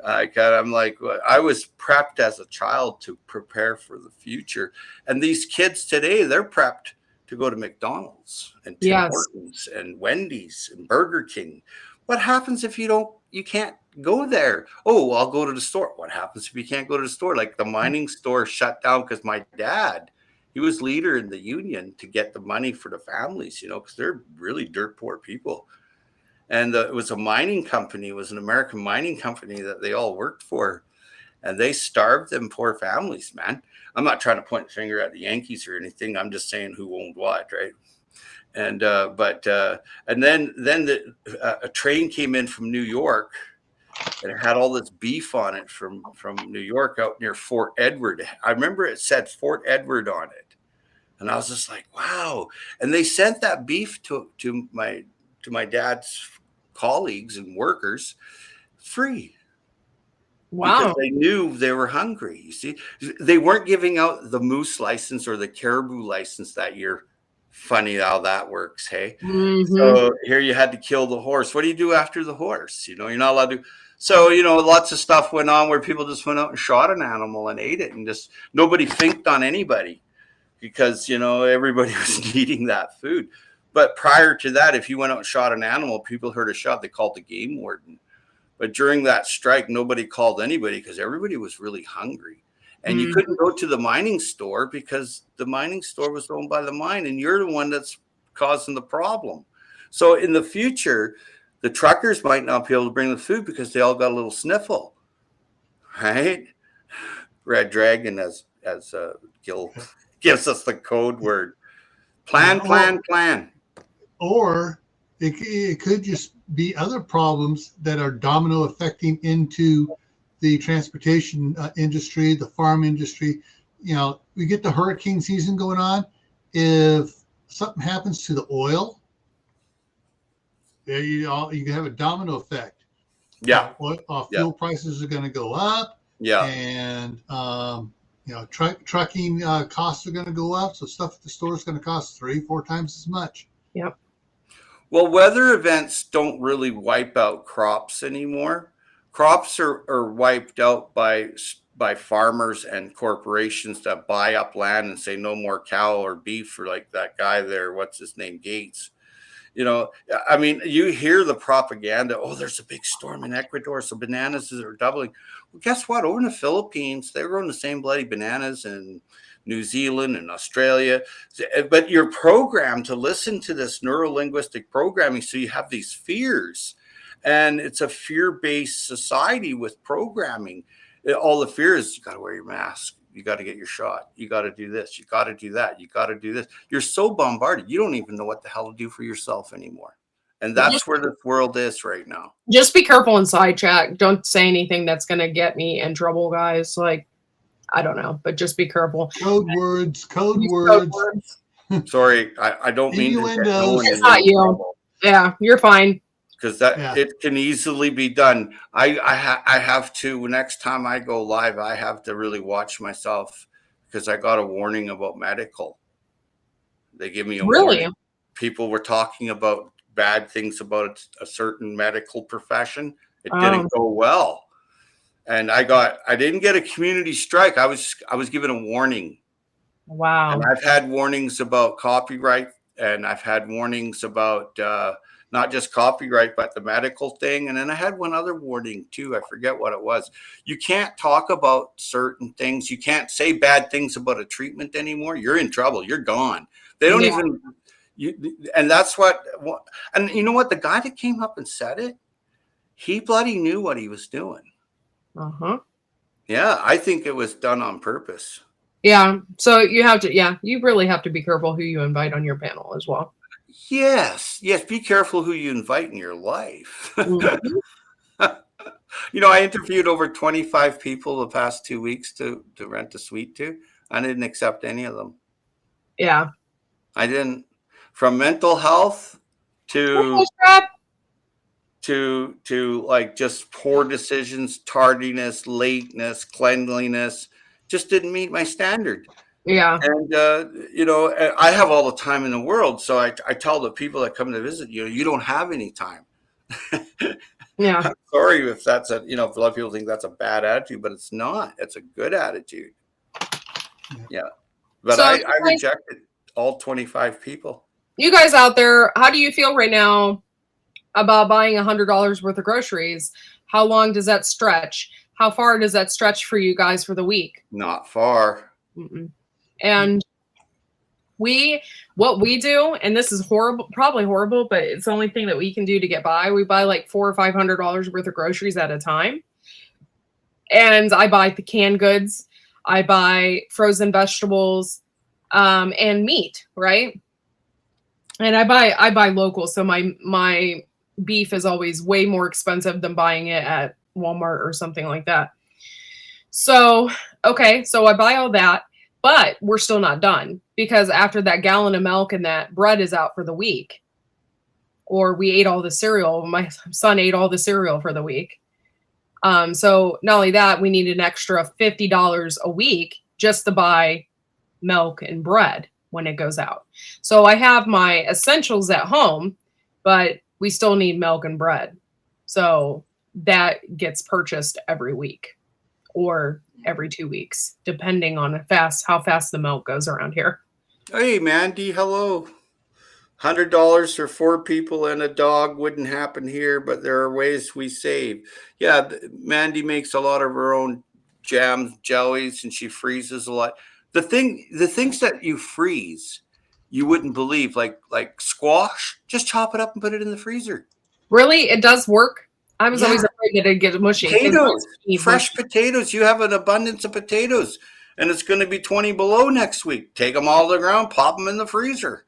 I'm like, I was prepped as a child to prepare for the future. And these kids today, they're prepped to go to McDonald's and Tim Hortons and Wendy's and Burger King. What happens if you can't go there? Oh, I'll go to the store. What happens if you can't go to the store? Like the mining store shut down because my dad, he was leader in the union to get the money for the families, you know, because they're really dirt poor people. And it was a mining company. It was an American mining company that they all worked for. And they starved them poor families, man. I'm not trying to point a finger at the Yankees or anything. I'm just saying who owned what, right? And then a train came in from New York, and it had all this beef on it from New York out near Fort Edward. I remember it said Fort Edward on it. And I was just like, wow. And they sent that beef to my dad's colleagues and workers free. Wow. Because they knew they were hungry. You see, they weren't giving out the moose license or the caribou license that year. Funny how that works. Hey, so here you had to kill the horse. What do you do after the horse? You know, you're not allowed to. So, you know, lots of stuff went on where people just went out and shot an animal and ate it, and just nobody thinked on anybody because, you know, everybody was needing that food. But prior to that, if you went out and shot an animal, people heard a shot, they called the game warden. But during that strike, nobody called anybody because everybody was really hungry. And you couldn't go to the mining store because the mining store was owned by the mine, and you're the one that's causing the problem. So in the future, the truckers might not be able to bring the food because they all got a little sniffle, right? Red Dragon, as Gil gives us the code word. Plan. Or it could just be other problems that are domino affecting into the transportation industry, the farm industry. You know, we get the hurricane season going on. If something happens to the oil, you can have a domino effect. Yeah. Fuel prices are going to go up. Yeah. And trucking costs are going to go up. So stuff at the store is going to cost 3-4 times as much. Yep. Well, weather events don't really wipe out crops anymore. Crops are wiped out by farmers and corporations that buy up land and say no more cow or beef, or like that guy there, what's his name, Gates. I mean, you hear the propaganda. Oh, there's a big storm in Ecuador, so bananas are doubling. Well, guess what? Over in the Philippines, they're growing the same bloody bananas in New Zealand and Australia. But you're programmed to listen to this neuro-linguistic programming, so you have these fears. And it's a fear-based society with programming. All the fear is you got to wear your mask. You got to get your shot. You got to do this. You got to do that. You got to do this. You're so bombarded. You don't even know what the hell to do for yourself anymore. And that's where this world is right now. Just be careful inside chat. Don't say anything that's going to get me in trouble, guys. Like, I don't know, but just be careful. Code words. Sorry, I don't mean to get no one It's not you. Trouble. Yeah, you're fine. Because it can easily be done. I have to, next time I go live, I have to really watch myself, because I got a warning about medical. They give me a warning. People were talking about bad things about a certain medical profession. It didn't go well. And I didn't get a community strike. I was given a warning. Wow. And I've had warnings about copyright, and I've had warnings about not just copyright, but the medical thing. And then I had one other warning too. I forget what it was. You can't talk about certain things. You can't say bad things about a treatment anymore. You're in trouble. You're gone. They don't even, and that's what, and you know what? The guy that came up and said it, he bloody knew what he was doing. Uh-huh. Yeah, I think it was done on purpose. Yeah. So you have to, you really have to be careful who you invite on your panel as well. Yes. Be careful who you invite in your life. Mm-hmm. I interviewed over 25 people the past 2 weeks to rent a suite to. I didn't accept any of them. Yeah. I didn't. From mental health to like just poor decisions, tardiness, lateness, cleanliness, just didn't meet my standard. Yeah. And, I have all the time in the world. So I tell the people that come to visit, you don't have any time. Yeah. I'm sorry if that's a lot of people think that's a bad attitude, but it's not. It's a good attitude. Yeah. But so I rejected all 25 people. You guys out there, how do you feel right now about buying $100 worth of groceries? How long does that stretch? How far does that stretch for you guys for the week? Not far. Mm-mm. And what we do, and this is horrible, probably horrible, but it's the only thing that we can do to get by. We buy like $400 or $500 worth of groceries at a time. And I buy the canned goods. I buy frozen vegetables, and meat, right? And I buy local. So my beef is always way more expensive than buying it at Walmart or something like that. So, okay. So I buy all that. But we're still not done, because after that gallon of milk and that bread is out for the week, or we ate all the cereal, my son ate all the cereal for the week. So not only that, we need an extra $50 a week just to buy milk and bread when it goes out. So I have my essentials at home, but we still need milk and bread. So that gets purchased every week or every 2 weeks, depending on how fast the milk goes around here. Hey, Mandy, hello. $100 for 4 people and a dog wouldn't happen here, but there are ways we save. Yeah, Mandy makes a lot of her own jams, jellies, and she freezes a lot. The things that you freeze, you wouldn't believe, like squash, just chop it up and put it in the freezer. Really? It does work? I was always afraid that it'd get mushy. Potatoes, fresh potatoes. You have an abundance of potatoes, and it's going to be 20 below next week. Take them all to the ground, pop them in the freezer.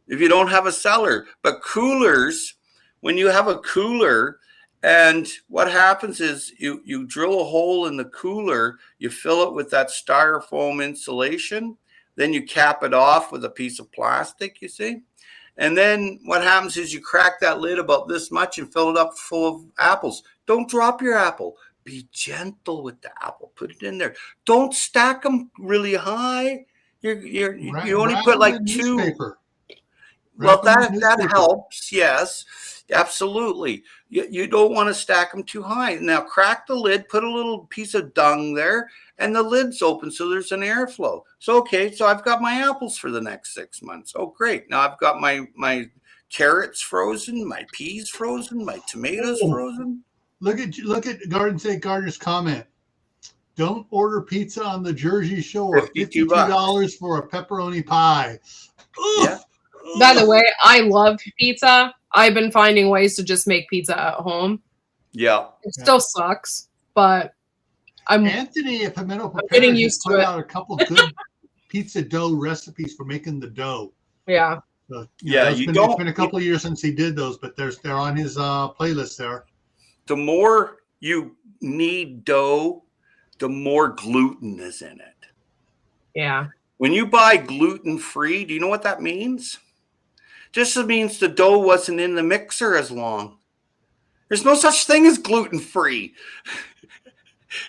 If you don't have a cellar, but coolers, when you have a cooler, and what happens is you drill a hole in the cooler, you fill it with that styrofoam insulation. Then you cap it off with a piece of plastic, you see. And then what happens is you crack that lid about this much and fill it up full of apples. Don't drop your apple. Be gentle with the apple. Put it in there. Don't stack them really high. You only put like 2. Newspaper. Well, that helps. Yes, absolutely. You don't want to stack them too high. Now crack the lid, put a little piece of dung there, and the lid's open so there's an airflow. So, okay, so I've got my apples for the next 6 months. Oh, great. Now I've got my carrots frozen, my peas frozen, my tomatoes frozen. Look at Garden State Gardener's comment. Don't order pizza on the Jersey Shore. $52 for a pepperoni pie. Oof. Yeah. By the way, I love pizza. I've been finding ways to just make pizza at home. Yeah. It still sucks, but Anthony at Pimento Prepared getting used to put it. out a couple good pizza dough recipes for making the dough. Yeah. So, it's been a couple of years since he did those, but they're on his playlist there. The more you knead dough, the more gluten is in it. Yeah. When you buy gluten-free, do you know what that means? Just means the dough wasn't in the mixer as long. There's no such thing as gluten-free.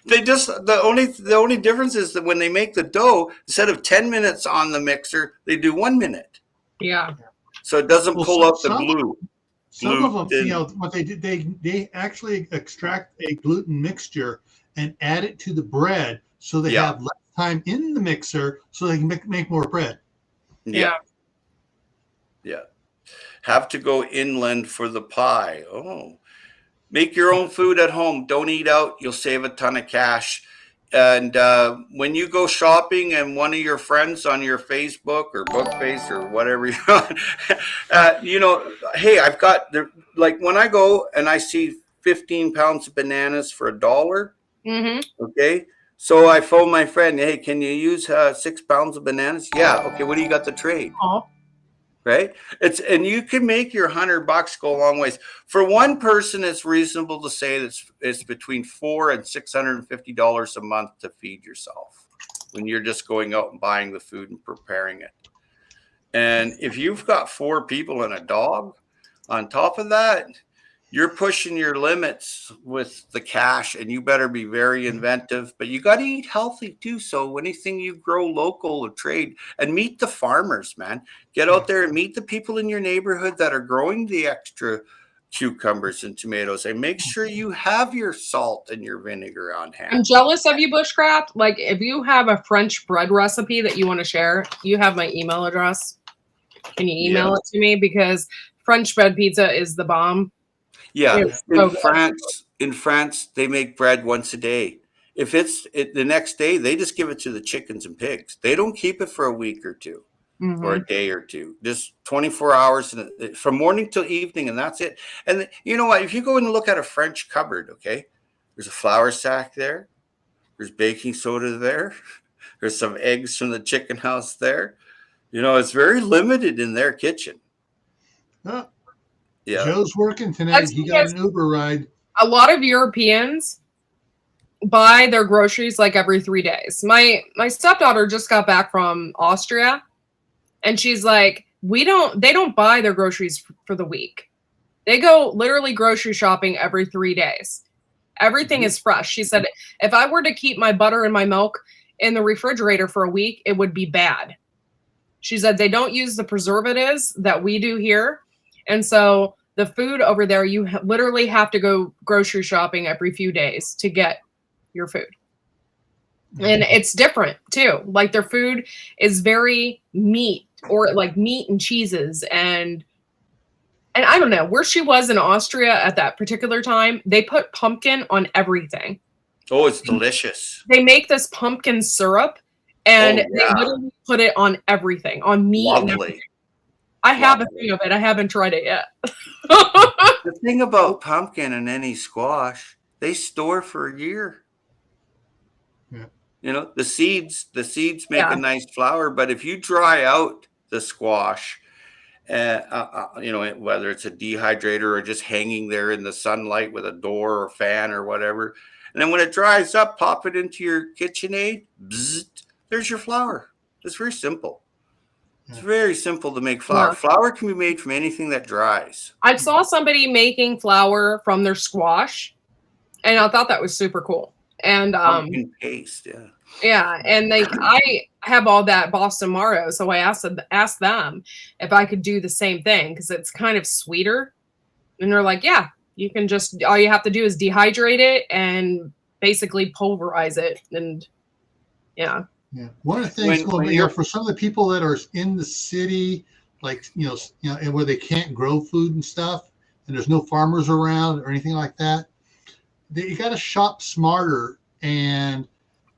The only difference is that when they make the dough, instead of 10 minutes on the mixer, they do 1 minute. Yeah. So it doesn't pull out the glue. Some of them, what they did, they actually extract a gluten mixture and add it to the bread, so they have less time in the mixer, so they can make more bread. Yeah. Have to go inland for the pie. Oh, make your own food at home. Don't eat out. You'll save a ton of cash. And when you go shopping and one of your friends on your Facebook or Bookface or whatever you're on, hey, I've got like when I go and I see 15 pounds of bananas for $1. Mm-hmm. Okay. So I phone my friend, hey, can you use 6 pounds of bananas? Yeah. Okay. What do you got to trade? Oh. Right. And you can make your $100 go a long ways. For one person, it's reasonable to say that it's between $400 and $650 a month to feed yourself when you're just going out and buying the food and preparing it. And if you've got 4 people and a dog on top of that, you're pushing your limits with the cash, and you better be very inventive, but you got to eat healthy too. So anything you grow local or trade, and meet the farmers, man. Get out there and meet the people in your neighborhood that are growing the extra cucumbers and tomatoes, and make sure you have your salt and your vinegar on hand. I'm jealous of you, Bushcraft. Like, if you have a French bread recipe that you want to share, you have my email address. Can you email it to me? Because French bread pizza is the bomb. Yeah, in France, they make bread once a day. If it's the next day, they just give it to the chickens and pigs. They don't keep it for a week or two or a day or two. Just 24 hours from morning till evening, and that's it. And you know what? If you go and look at a French cupboard, okay, there's a flour sack there. There's baking soda there. There's some eggs from the chicken house there. It's very limited in their kitchen. Huh. Yeah. Joe's working tonight. He got an Uber ride. A lot of Europeans buy their groceries like every 3 days. My stepdaughter just got back from Austria, and she's like, they don't buy their groceries for the week. They go literally grocery shopping every 3 days. Everything is fresh. She said, if I were to keep my butter and my milk in the refrigerator for a week, it would be bad. She said they don't use the preservatives that we do here. And so the food over there, you literally have to go grocery shopping every few days to get your food. And it's different too. Like, their food is very meat, or like meat and cheeses. And I don't know where she was in Austria at that particular time. They put pumpkin on everything. Oh, it's delicious. They make this pumpkin syrup, and they literally put it on everything, on meat. Lovely. And everything. I have a thing of it. I haven't tried it yet. The thing about pumpkin and any squash, they store for a year. Yeah. The seeds make a nice flour, but if you dry out the squash, whether it's a dehydrator or just hanging there in the sunlight with a door or fan or whatever, and then when it dries up, pop it into your KitchenAid. Bzzzt, there's your flour. It's very simple. It's Yeah. very simple to make flour. Yeah. Flour can be made from anything that dries. I saw somebody making flour from their squash, and I thought that was super cool. And Pumpkin paste, yeah. yeah, and I have all that Boston Marrow, so I asked them if I could do the same thing because it's kind of sweeter. And they're like, yeah, you can just, all you have to do is dehydrate it and basically pulverize it. And yeah. Yeah. One of the things, for some of the people that are in the city, like, and where they can't grow food and stuff, and there's no farmers around or anything like that, you got to shop smarter and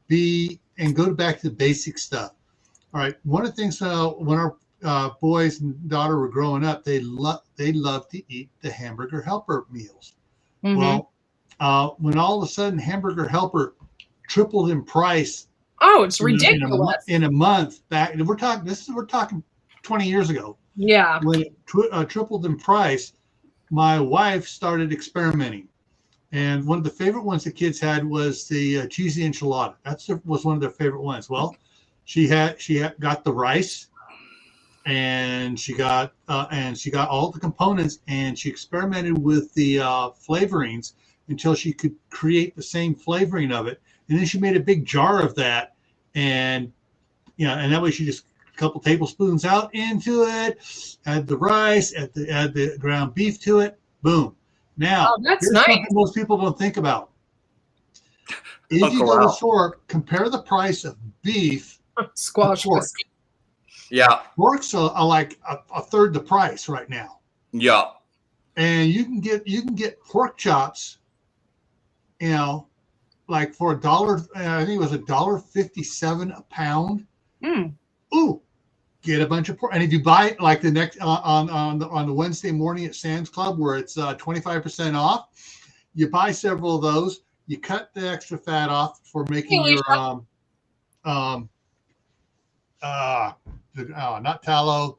go back to the basic stuff. All right. One of the things, when our boys and daughter were growing up, they love to eat the hamburger helper meals. Mm-hmm. Well, when all of a sudden hamburger helper tripled in price. Oh, it's ridiculous. In a month back, we're talking 20 years ago. Yeah. When it tripled in price, my wife started experimenting. And one of the favorite ones the kids had was the cheesy enchilada. Was one of their favorite ones. Well, she got the rice, and she got all the components, and she experimented with the flavorings until she could create the same flavoring of it. And then she made a big jar of that, and and that way she just a couple tablespoons out into it, add the rice, add the ground beef to it, boom. Now, here's something most people don't think about. If you go to the store, compare the price of beef squash to pork. Yeah. Pork's like a third the price right now. Yeah. And you can get pork chops, like for $1, I think it was $1.57 a pound. Mm. Ooh, get a bunch of pork. And if you buy it like the next on the Wednesday morning at Sam's Club where it's 25% off, you buy several of those. You cut the extra fat off for making your not tallow.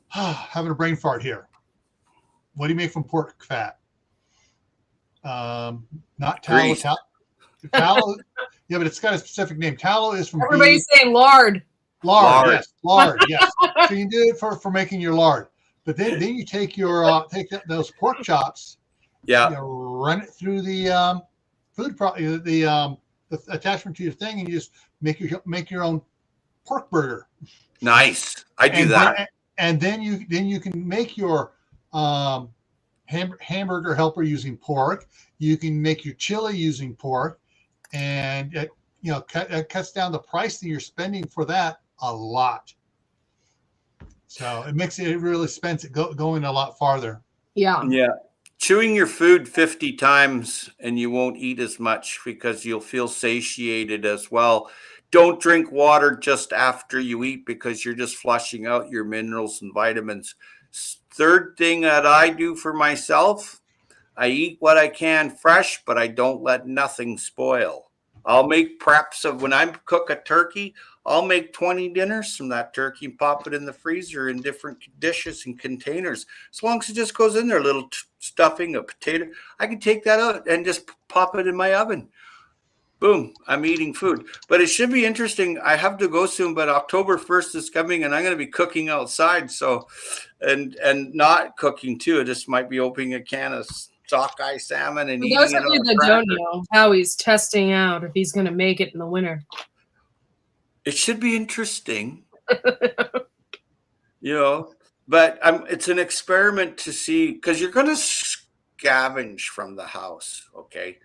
Having a brain fart here. What do you make from pork fat? Not tallow. Tallow. Yeah, but it's got a specific name. Tallow is from everybody's saying lard. Lard, yes, lard, yes. So you do it for making your lard, but then you take your those pork chops, run it through the the attachment to your thing, and you just make your own pork burger. Nice, I do that. And then you can make your hamburger helper using pork. You can make your chili using pork, and it cuts down the price that you're spending for that a lot. So it really spends it going a lot farther. Yeah. Yeah. Chewing your food 50 times and you won't eat as much because you'll feel satiated as well. Don't drink water just after you eat because you're just flushing out your minerals and vitamins. Third thing that I do for myself, I eat what I can fresh, but I don't let nothing spoil. I'll make preps of when I cook a turkey, I'll make 20 dinners from that turkey and pop it in the freezer in different dishes and containers. As long as it just goes in there, a little stuffing, a potato, I can take that out and just pop it in my oven. Boom, I'm eating food. But it should be interesting. I have to go soon, but October 1st is coming and I'm going to be cooking outside. So, and not cooking too. I just might be opening a can of sockeye salmon and eating it on a cracker. Don't know how he's testing out if he's going to make it in the winter. It should be interesting, but it's an experiment to see, because you're going to scavenge from the house, okay,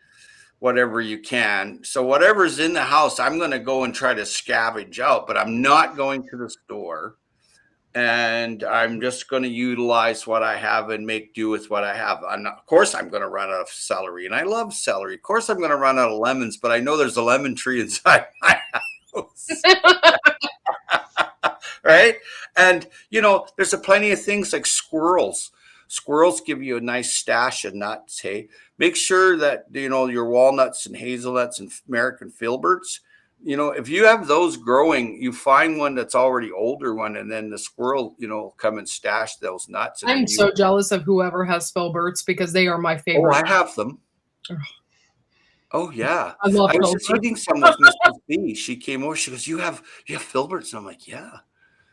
whatever you can. So whatever's in the house, I'm going to go and try to scavenge out, but I'm not going to the store. And I'm just going to utilize what I have and make do with what I have. Of course, I'm going to run out of celery, and I love celery. Of course, I'm going to run out of lemons, but I know there's a lemon tree inside my house. Right? And, there's plenty of things like squirrels. Squirrels give you a nice stash of nuts, hey? Make sure that, your walnuts and hazelnuts and American filberts, if you have those growing, you find one that's already older one, and then the squirrel, come and stash those nuts. And I'm so jealous of whoever has filberts because they are my favorite. Oh, I have them. Oh yeah. I love I was just filberts. eating some with Mrs. B. She came over. She goes, "You have filberts?" And I'm like, "Yeah."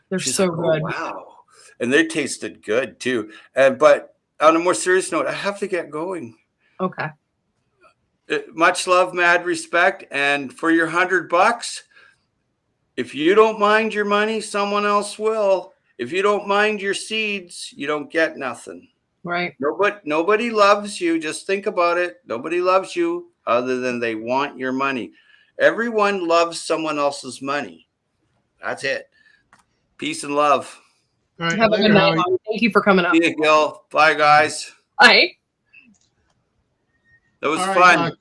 They're She's so like, "Oh good. wow," and they tasted good too. And but on a more serious note, I have to get going. Okay. Much love, mad respect, and for your $100, if you don't mind your money, someone else will. If you don't mind your seeds, you don't get nothing. Right. Nobody loves you. Just think about it. Nobody loves you other than they want your money. Everyone loves someone else's money. That's it. Peace and love. All right, Have a good later, night. Howie. Thank you for coming up. See you, Gil. Bye, guys. Bye. That was All fun. right,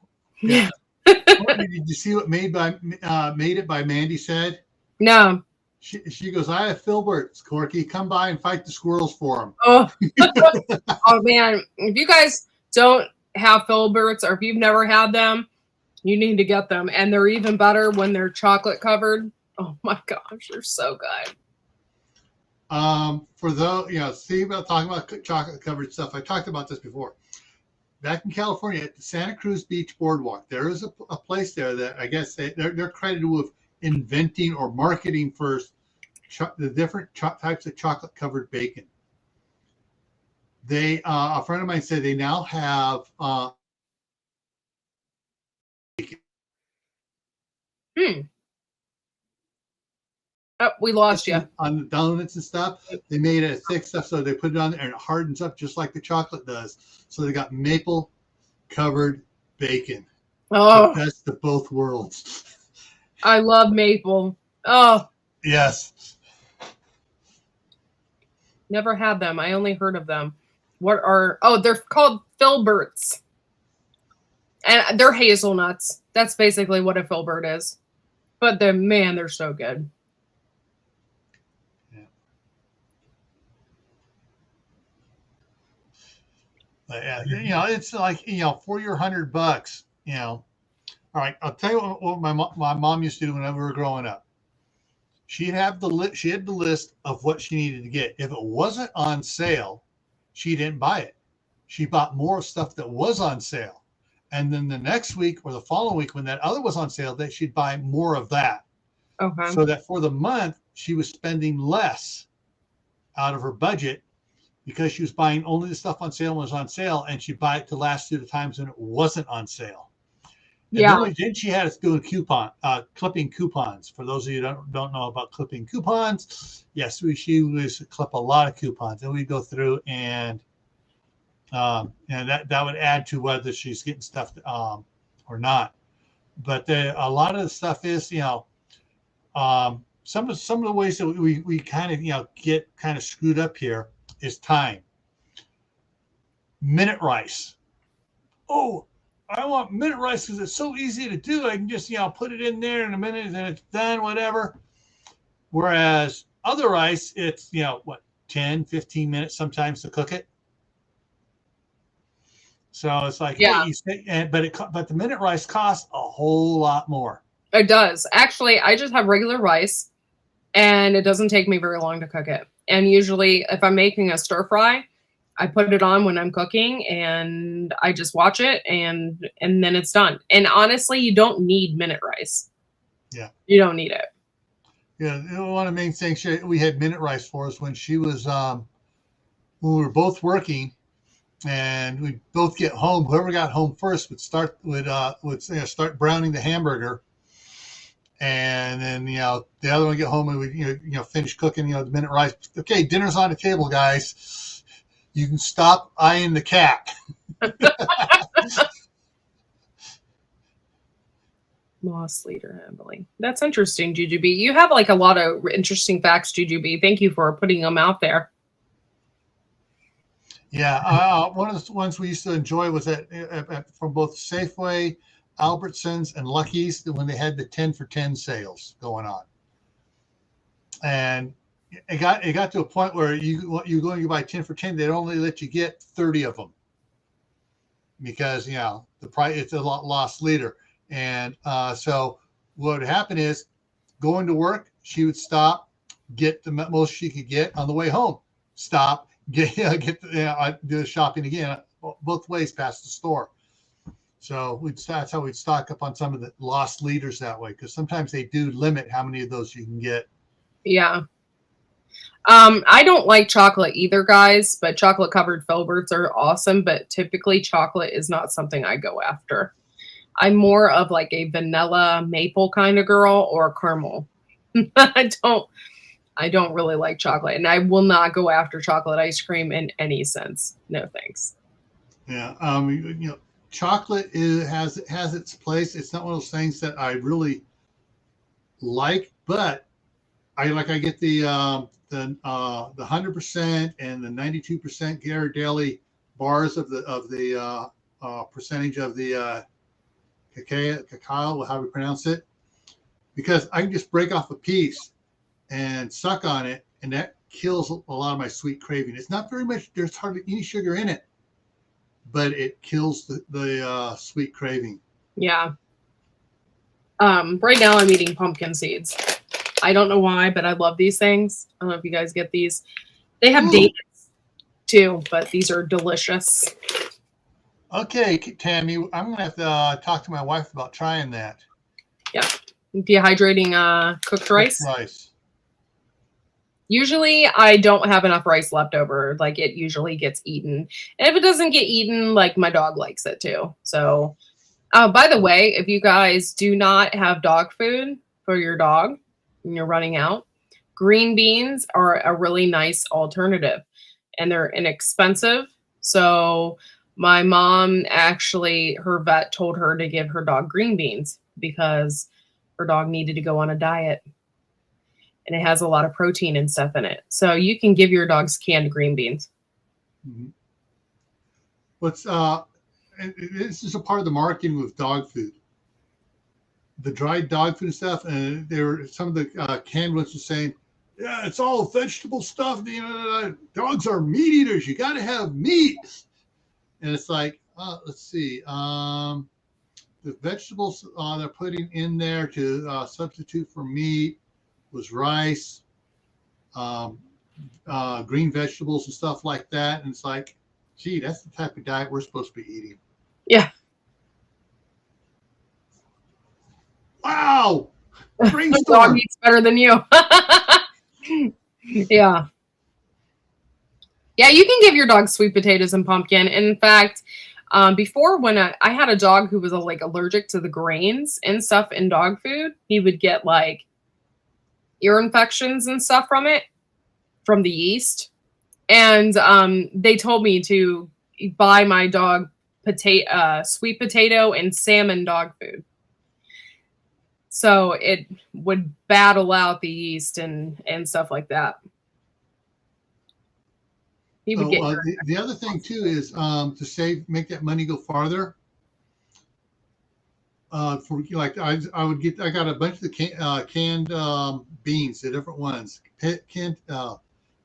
yeah. Courtney, did you see what Made It by Mandy said? No. She goes, I have filberts, Corky. Come by and fight the squirrels for them. Oh. Oh man, if you guys don't have filberts or if you've never had them, you need to get them. And they're even better when they're chocolate covered. Oh my gosh, they're so good. For those, see about talking about chocolate covered stuff. I talked about this before. Back in California at the Santa Cruz Beach Boardwalk, there is a place there that I guess they're credited with inventing or marketing first the different types of chocolate covered bacon. They a friend of mine said they now have Oh, we lost you on the donuts and stuff. They made it thick stuff, so they put it on there and it hardens up just like the chocolate does. So they got maple covered bacon. Oh, the best of both worlds. I love maple. Oh, yes. Never had them. I only heard of them. What are? Oh, they're called filberts, and they're hazelnuts. That's basically what a filbert is. But they're so good. Yeah. It's like, for your $100, All right, I'll tell you what my mom used to do whenever we were growing up. She had the list of what she needed to get. If it wasn't on sale, she didn't buy it. She bought more stuff that was on sale. And then the next week or the following week, when that other was on sale, that she'd buy more of that. Okay. So that for the month, she was spending less out of her budget because she was buying only the stuff on sale when it was on sale, and she'd buy it to last through the times when it wasn't on sale. And then she had us doing clipping coupons. For those of you who don't know about clipping coupons, yes, she was clip a lot of coupons, and we'd go through and that would add to whether she's getting stuff or not. But a lot of the stuff is, some of the ways that we kind of get kind of screwed up here is time. Minute rice. Oh, I want minute rice because it's so easy to do. I can just put it in there in a minute and it's done, whatever. Whereas other rice, it's 10, 15 minutes sometimes to cook it. So it's like, hey, but the minute rice costs a whole lot more. It does. Actually, I just have regular rice, and it doesn't take me very long to cook it. And usually, if I'm making a stir fry, I put it on when I'm cooking, and I just watch it, and then it's done. And honestly, you don't need minute rice. Yeah, you don't need it. Yeah, one of the main things we had minute rice for us when she was when we were both working. And we'd both get home. Whoever got home first would start browning the hamburger, and then the other one would get home and we'd finish cooking the minute rice. Okay, dinner's on the table, guys. You can stop eyeing the cat. Loss leader, Emily. That's interesting, Juju B. You have like a lot of interesting facts, Juju B. Thank you for putting them out there. Yeah, one of the ones we used to enjoy was from both Safeway, Albertsons, and Lucky's when they had the 10 for 10 sales going on. And it got to a point where you going to buy 10 for 10, they'd only let you get 30 of them because the price, it's a loss leader. And so what would happen is going to work, she would stop, get the most she could get on the way home, stop. Do the shopping again both ways past the store. So that's how we'd stock up on some of the lost leaders that way, because sometimes they do limit how many of those you can get. Yeah. I don't like chocolate either, guys, but chocolate covered filberts are awesome. But typically chocolate is not something I go after. I'm more of like a vanilla maple kind of girl or caramel. I don't really like chocolate, and I will not go after chocolate ice cream in any sense. No thanks. Yeah. Chocolate has its place. It's not one of those things that I really like, but I get the 100% and the 92% Ghirardelli bars of the percentage of the cacao, how we pronounce it, because I can just break off a piece and suck on it, and that kills a lot of my sweet craving. It's not very much. There's hardly any sugar in it, but it kills the sweet craving. Yeah. Right now I'm eating pumpkin seeds. I don't know why, but I love these things. I don't know if you guys get these. They have dates too, but these are delicious. Okay, Tammy, I'm going to have to talk to my wife about trying that. Yeah. Dehydrating cooked rice. Usually I don't have enough rice left over. Like, it usually gets eaten. And if it doesn't get eaten, like, my dog likes it too. So, by the way, if you guys do not have dog food for your dog and you're running out, green beans are a really nice alternative, and they're inexpensive. So my mom actually, her vet told her to give her dog green beans because her dog needed to go on a diet. And it has a lot of protein and stuff in it. So you can give your dogs canned green beans. Mm-hmm. This is a part of the marketing with dog food. The dried dog food stuff, and some of the canned ones are saying, yeah, it's all vegetable stuff. Dogs are meat eaters. You got to have meat. And it's like, let's see. The vegetables they're putting in there to substitute for meat was rice, green vegetables and stuff like that. And it's like, gee, that's the type of diet we're supposed to be eating. Yeah. Wow. The dog eats better than you. Yeah. Yeah, you can give your dog sweet potatoes and pumpkin. In fact, before, when I had a dog who was like allergic to the grains and stuff in dog food, he would get like ear infections and stuff from it, from the yeast. And they told me to buy my dog sweet potato and salmon dog food, so it would battle out the yeast and stuff like that. He would get the other thing too is to make that money go farther. For like I got a bunch of the canned beans, the different ones,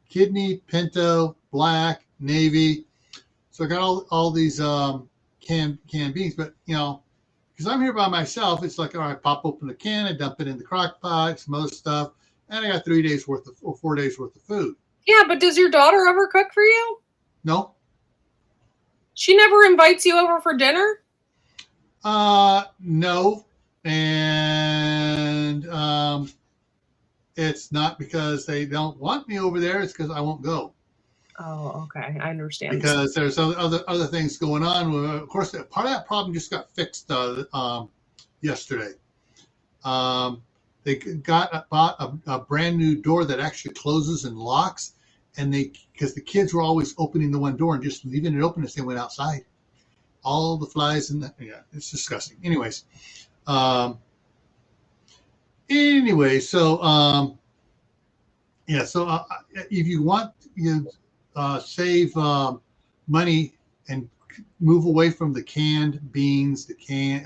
kidney, pinto, black, navy. So I got all these canned beans, but because I'm here by myself, it's like, all right, pop open the can, I dump it in the crock pot, some other stuff, and I got 4 days worth of food. Yeah, but does your daughter ever cook for you? No. She never invites you over for dinner? No. And it's not because they don't want me over there, it's because I won't go. Oh, okay. I understand. Because there's other things going on. Of course, part of that problem just got fixed yesterday. They bought a brand new door that actually closes and locks, and because the kids were always opening the one door and just leaving it open as they went outside. All the flies and it's disgusting. Anyways, so if you want save money and move away from the canned beans,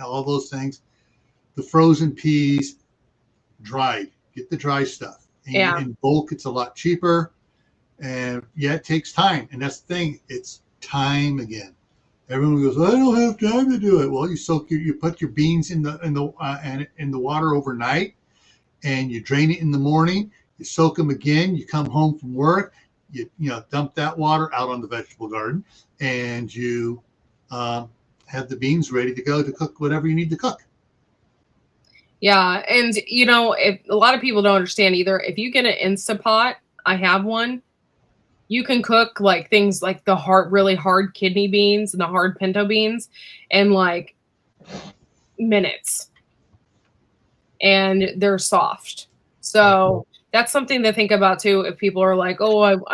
all those things, the frozen peas, dried. Get the dry stuff. In bulk, it's a lot cheaper, and it takes time. And that's the thing; it's time again. Everyone goes, I don't have time to do it. Well, you put your beans in the water overnight, and you drain it in the morning. You soak them again. You come home from work. You dump that water out on the vegetable garden, and you have have the beans ready to go to cook whatever you need to cook. Yeah, and if a lot of people don't understand either, if you get an Instapot, I have one, you can cook like things like the really hard kidney beans and the hard pinto beans in like minutes, and they're soft. So that's something to think about too. If people are like, oh,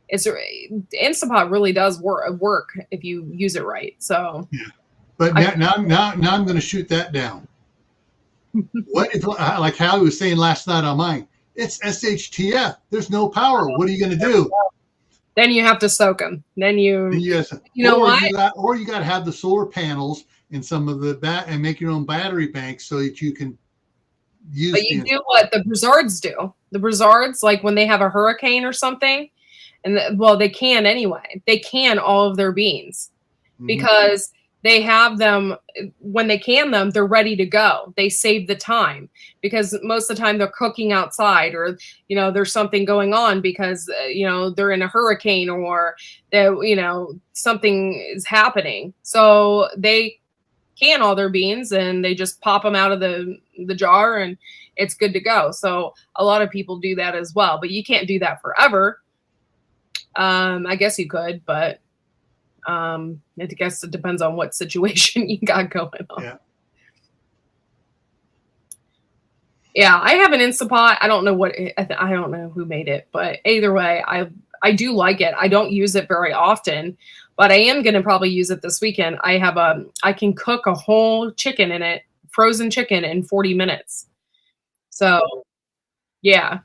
it's Instapot really does work if you use it right. So yeah, but now I'm going to shoot that down. What if, like Hallie was saying last night on mine, it's SHTF. There's no power. What are you going to do? Then you have to soak them. Then you know what? Or you got to have the solar panels and some of the and make your own battery banks so that you can use. But you do what the Broussards do. The Broussards, like when they have a hurricane or something, and they can anyway. They can all of their beans because they have them when they can them, they're ready to go. They save the time because most of the time they're cooking outside or, there's something going on because, they're in a hurricane or something is happening. So they can all their beans and they just pop them out of the jar and it's good to go. So a lot of people do that as well, but you can't do that forever. I guess you could, but I guess it depends on what situation you got going on. Yeah, I have an Instapot. I don't know I don't know who made it, but either way, I do like it. I don't use it very often, but I am going to probably use it this weekend. I can cook a whole chicken in it, frozen chicken in 40 minutes. So yeah,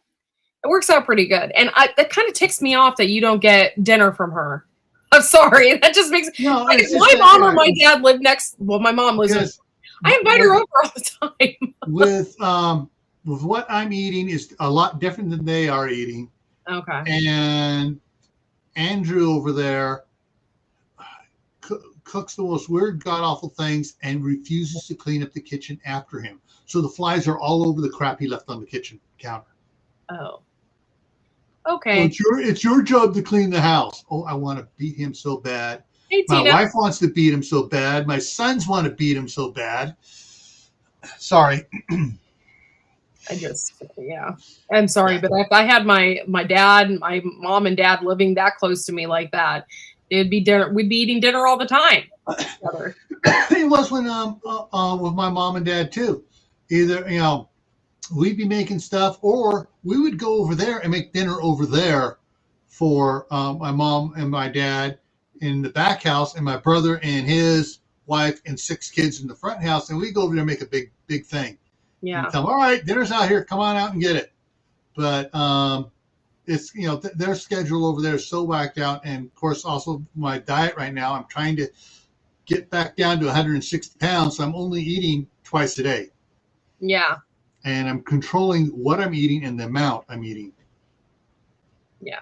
it works out pretty good. And that kind of ticks me off that you don't get dinner from her. I'm sorry. That just makes my mom or my dad live next. Well, my mom lives in. I invite her over all the time. with what I'm eating is a lot different than they are eating. Okay. And Andrew over there cooks the most weird, god awful things and refuses to clean up the kitchen after him. So the flies are all over the crap he left on the kitchen counter. Oh. Okay. Well, it's your job to clean the house. Oh, I want to beat him so bad. Hey, my wife wants to beat him so bad. My sons want to beat him so bad. Sorry. I'm sorry, but if I had my mom and dad living that close to me like that, it'd be dinner. We'd be eating dinner all the time. It was when with my mom and dad too. Either we'd be making stuff, or we would go over there and make dinner over there for my mom and my dad in the back house, and my brother and his wife and 6 kids in the front house, and we go over there and make a big thing. Yeah. And tell them, all right, dinner's out here. Come on out and get it. But it's their schedule over there is so whacked out, and of course also my diet right now. I'm trying to get back down to 160 pounds, so I'm only eating twice a day. Yeah. And I'm controlling what I'm eating and the amount I'm eating. Yeah.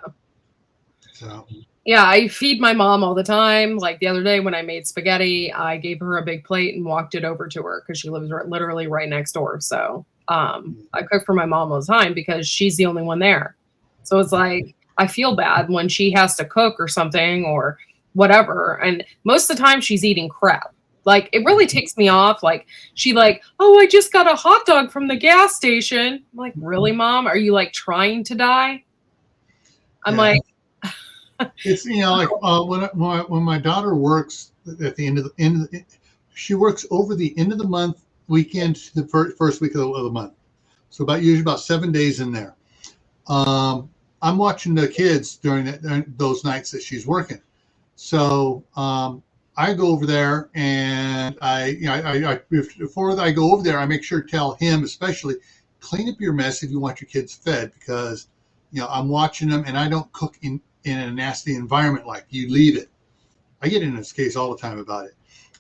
So. Yeah, I feed my mom all the time. Like the other day when I made spaghetti, I gave her a big plate and walked it over to her because she lives literally right next door. So I cook for my mom all the time because she's the only one there. So it's like I feel bad when she has to cook or something or whatever. And most of the time she's eating crap. Like it really takes me off. Like oh, I just got a hot dog from the gas station. I'm like, really, Mom? Are you like trying to die? I'm like. It's when my daughter works at the end of the she works over the end of the month weekend to the first week of the month, so usually about 7 days in there. I'm watching the kids during those nights that she's working, so I go over there and before I go over there, I make sure to tell him especially clean up your mess if you want your kids fed, because I'm watching them and I don't cook in a nasty environment like you leave it. I get in this case all the time about it.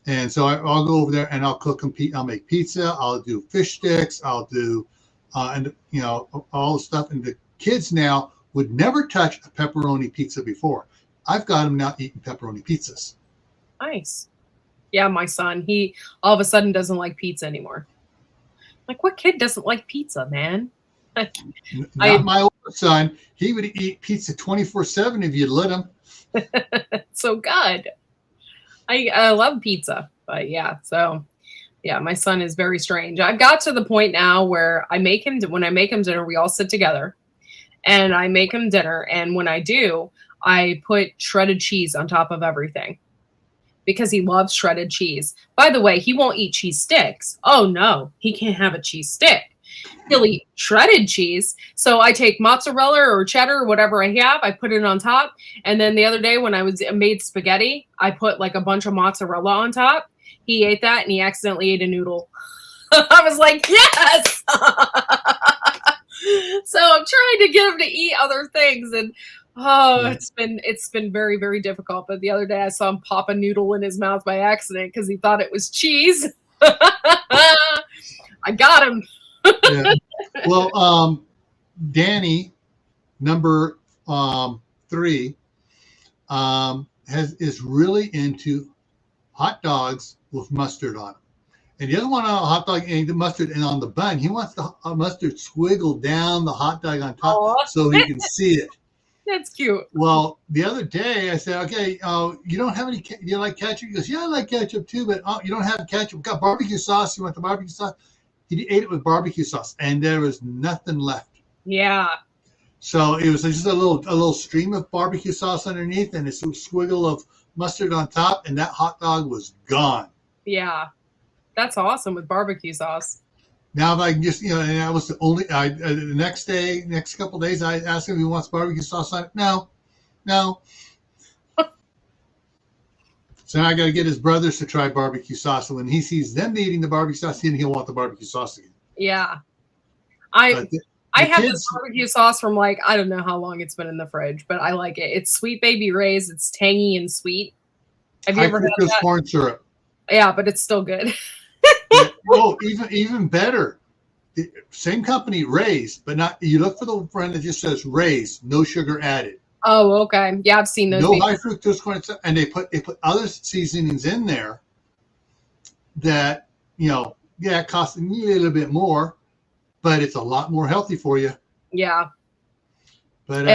And so I'll go over there and I'll cook them. I'll make pizza. I'll do fish sticks. I'll do, all the stuff. And the kids now would never touch a pepperoni pizza before. I've got them now eating pepperoni pizzas. Nice. Yeah, my son, he all of a sudden doesn't like pizza anymore. Like, what kid doesn't like pizza, man? Not my older son. He would eat pizza 24/7 if you'd let him. So good. I love pizza, but yeah, so yeah, my son is very strange. I've got to the point now where when I make him dinner, we all sit together and I make him dinner. And when I do, I put shredded cheese on top of everything because he loves shredded cheese. By the way, he won't eat cheese sticks. Oh no, he can't have a cheese stick. He'll eat shredded cheese. So I take mozzarella or cheddar or whatever I have, I put it on top. And then the other day when I made spaghetti, I put like a bunch of mozzarella on top. He ate that and he accidentally ate a noodle. I was like, yes. So I'm trying to get him to eat other things, and it's been very, very difficult. But the other day I saw him pop a noodle in his mouth by accident because he thought it was cheese. I got him. Yeah. Well, Danny, number 3, is really into hot dogs with mustard on them. And he doesn't want a hot dog and the mustard and on the bun. He wants the mustard swiggled down the hot dog on top so he can see it. That's cute. Well, the other day I said, okay, you don't have any, you like ketchup? He goes, yeah, I like ketchup too, but you don't have ketchup. We've got barbecue sauce. You want the barbecue sauce? He ate it with barbecue sauce and there was nothing left. Yeah. So it was just a little stream of barbecue sauce underneath and a swiggle of mustard on top, and that hot dog was gone. Yeah. That's awesome with barbecue sauce. Now if I can just, and that was the only, the next couple of days, I asked him if he wants barbecue sauce on it. No. So now I got to get his brothers to try barbecue sauce. And when he sees them eating the barbecue sauce, then he'll want the barbecue sauce again. Yeah. I have this barbecue sauce from like, I don't know how long it's been in the fridge, but I like it. It's Sweet Baby Ray's. It's tangy and sweet. Have you ever had that? Corn syrup. Yeah, but it's still good. Oh, even better. Same company, Ray's, but not. You look for the brand that just says Ray's, no sugar added. Oh, okay. Yeah, I've seen those. No high fructose corn syrup, and they put other seasonings in there that it costs a little bit more, but it's a lot more healthy for you. Yeah. But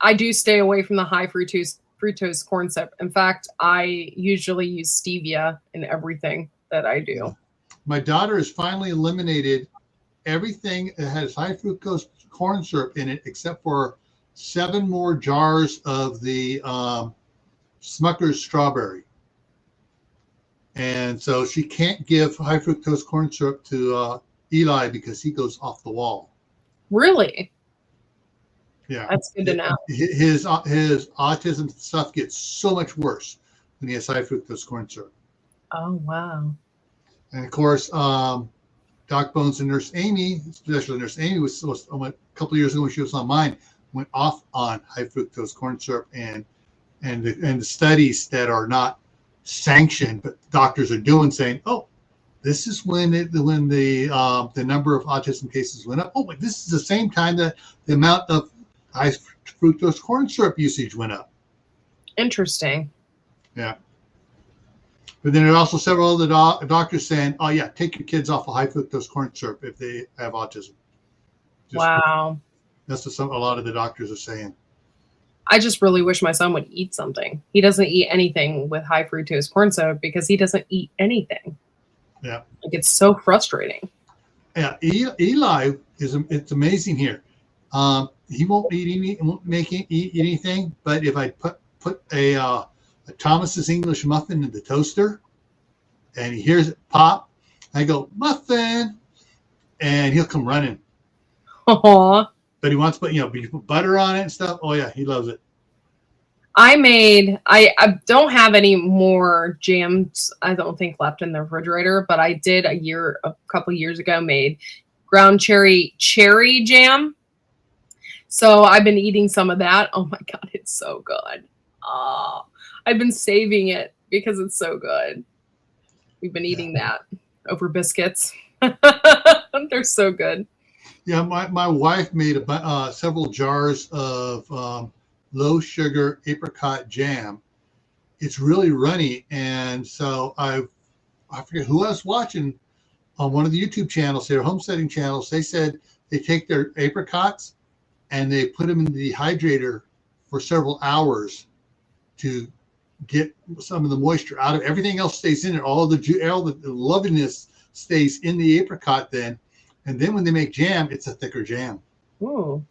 I do stay away from the high fructose corn syrup. In fact, I usually use stevia in everything that I do. My daughter has finally eliminated everything that has high fructose corn syrup in it, except for 7 more jars of the Smucker's strawberry. And so she can't give high fructose corn syrup to Eli because he goes off the wall. Really? Yeah. That's good to know. His autism stuff gets so much worse when he has high fructose corn syrup. Oh, wow. And of course, Doc Bones and Nurse Amy, especially Nurse Amy, was a couple of years ago when she was on mine, went off on high fructose corn syrup and the studies that are not sanctioned, but doctors are doing, saying, oh, this is when the number of autism cases went up. Oh, but this is the same time that the amount of high fructose corn syrup usage went up. Interesting. Yeah. But then there are also several other doctors saying, oh, yeah, take your kids off of high fructose corn syrup if they have autism. Wow. That's what a lot of the doctors are saying. I just really wish my son would eat something. He doesn't eat anything with high fructose corn syrup because he doesn't eat anything. Yeah. Like, it's so frustrating. Yeah. Eli it's amazing here. He won't eat anything, but if I put a Thomas's English muffin in the toaster and he hears it pop, I go, muffin, and he'll come running. Aww. But he wants, you put butter on it and stuff. Oh yeah, he loves it. I don't have any more jams, I don't think, left in the refrigerator, but I did a couple years ago made ground cherry jam. So I've been eating some of that. Oh my God, it's so good. Oh, I've been saving it because it's so good. We've been eating that over biscuits. They're so good. Yeah, my wife made several jars of low sugar apricot jam. It's really runny, and so I forget who I was watching on one of the YouTube channels, their homesteading channels. They said they take their apricots and they put them in the dehydrator for several hours to get some of the moisture out of it. Everything else stays in it. All the loveliness stays in the apricot then. And then when they make jam, it's a thicker jam. Ooh.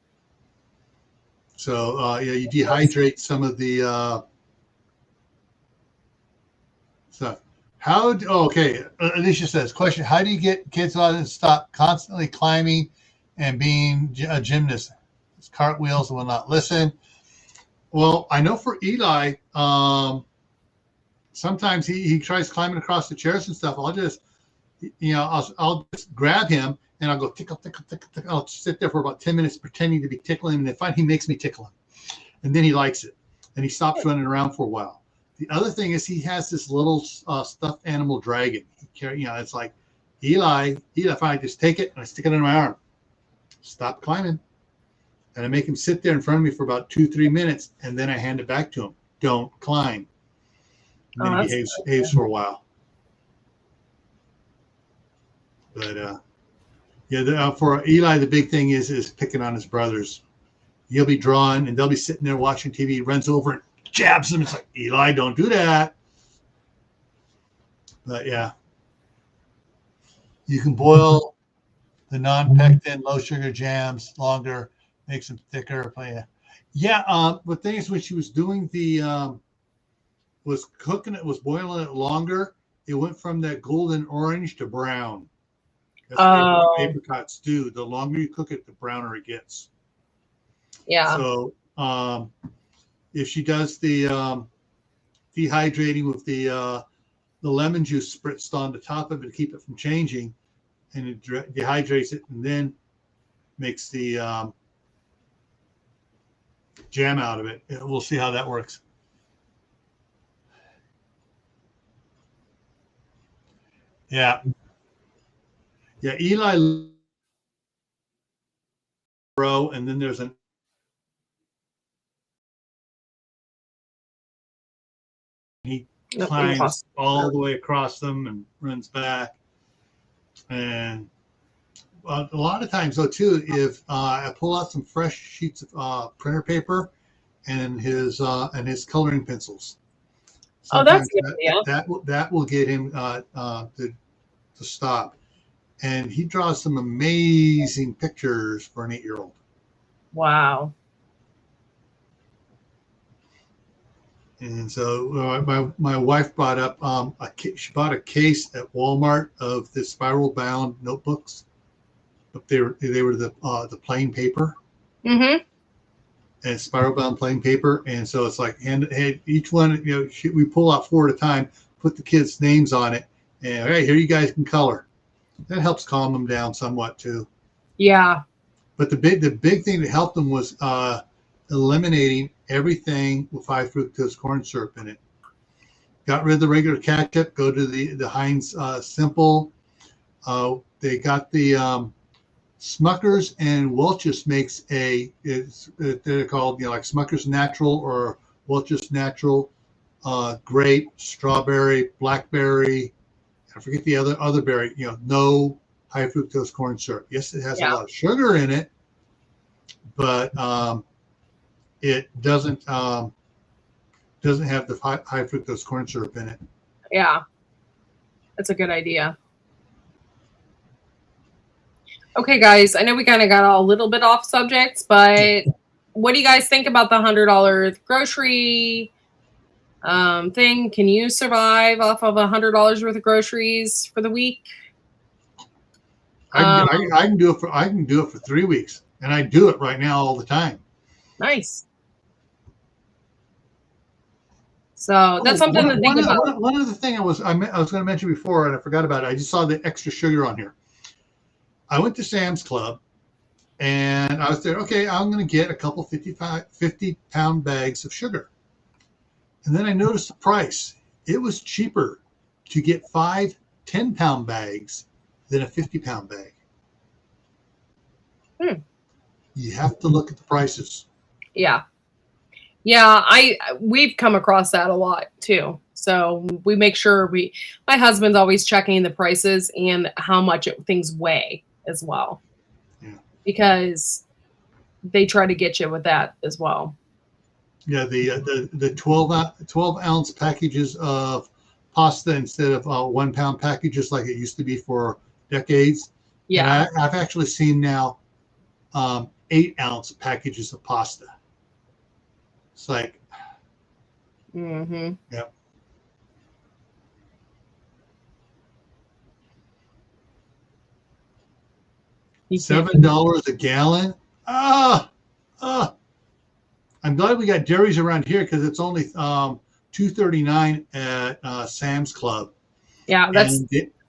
So yeah, you dehydrate some of the stuff. Alicia says, question, how do you get kids to stop constantly climbing and being a gymnast? It's cartwheels and will not listen. Well, I know for Eli, sometimes he tries climbing across the chairs and stuff. I'll just, I'll just grab him and I'll go tickle, tickle, tickle, tickle. I'll sit there for about 10 minutes pretending to be tickling him, and then finally he makes me tickle him. And then he likes it. And he stops running around for a while. The other thing is he has this little stuffed animal dragon. It's like, Eli, if I just take it and I stick it in my arm, stop climbing. And I make him sit there in front of me for about 2-3 minutes, and then I hand it back to him. Don't climb. And then he behaves for a while. But for Eli, the big thing is picking on his brothers. He'll be drawing, and they'll be sitting there watching TV. He runs over and jabs them. It's like, Eli, don't do that. But yeah, you can boil the non-pectin, low sugar jams longer. Makes them thicker. Yeah. The thing is, when she was doing was boiling it longer, it went from that golden orange to brown. That's what apricots do. The longer you cook it, the browner it gets. Yeah. So if she does the dehydrating with the lemon juice spritzed on the top of it to keep it from changing, and it dehydrates it, and then makes the jam out of it. We'll see how that works. Yeah. Eli row, and then there's he climbs all the way across them and runs back. And a lot of times, though, too, if I pull out some fresh sheets of printer paper and his coloring pencils. That's good. Yeah. That will get him to stop. And he draws some amazing pictures for an 8-year-old. Wow. And so my wife brought up she bought a case at Walmart of the spiral bound notebooks. But they were the plain paper. Mm-hmm. And spiral bound plain paper, and so it's like each one. We pull out 4 at a time, put the kids' names on it, and all right, here you guys can color. That helps calm them down somewhat too. Yeah. But the big thing that helped them was eliminating everything with high fructose corn syrup in it. Got rid of the regular ketchup. Go to the Heinz Simple. They got the Smucker's and Welch's makes they're called like Smucker's Natural or Welch's Natural, grape, strawberry, blackberry. I forget the other berry. No high fructose corn syrup. Yes, it has a lot of sugar in it, but it doesn't have the high fructose corn syrup in it. Yeah, that's a good idea. Okay, guys, I know we kind of got a little bit off subjects, but what do you guys think about the $100 grocery thing? Can you survive off of $100 worth of groceries for the week? I can do it for 3 weeks, and I do it right now all the time. Nice. So that's something to think about. One other thing I was going to mention before, and I forgot about it. I just saw the extra sugar on here. I went to Sam's Club, and I was there. Okay, I'm going to get a couple 50-pound bags of sugar. And then I noticed the price. It was cheaper to get 5 10-pound bags than a 50-pound bag. You have to look at the prices. Yeah. We've come across that a lot too. So we make sure my husband's always checking the prices and how much things weigh as well. Yeah. Because they try to get you with that as well. Yeah, the 12 ounce packages of pasta instead of 1 pound packages like it used to be for decades. Yeah. And I've actually seen now 8 ounce packages of pasta. It's like, Mm-hmm. yep. $7 a gallon. I'm glad we got dairies around here because it's only $2.39 at Sam's Club. Yeah, that's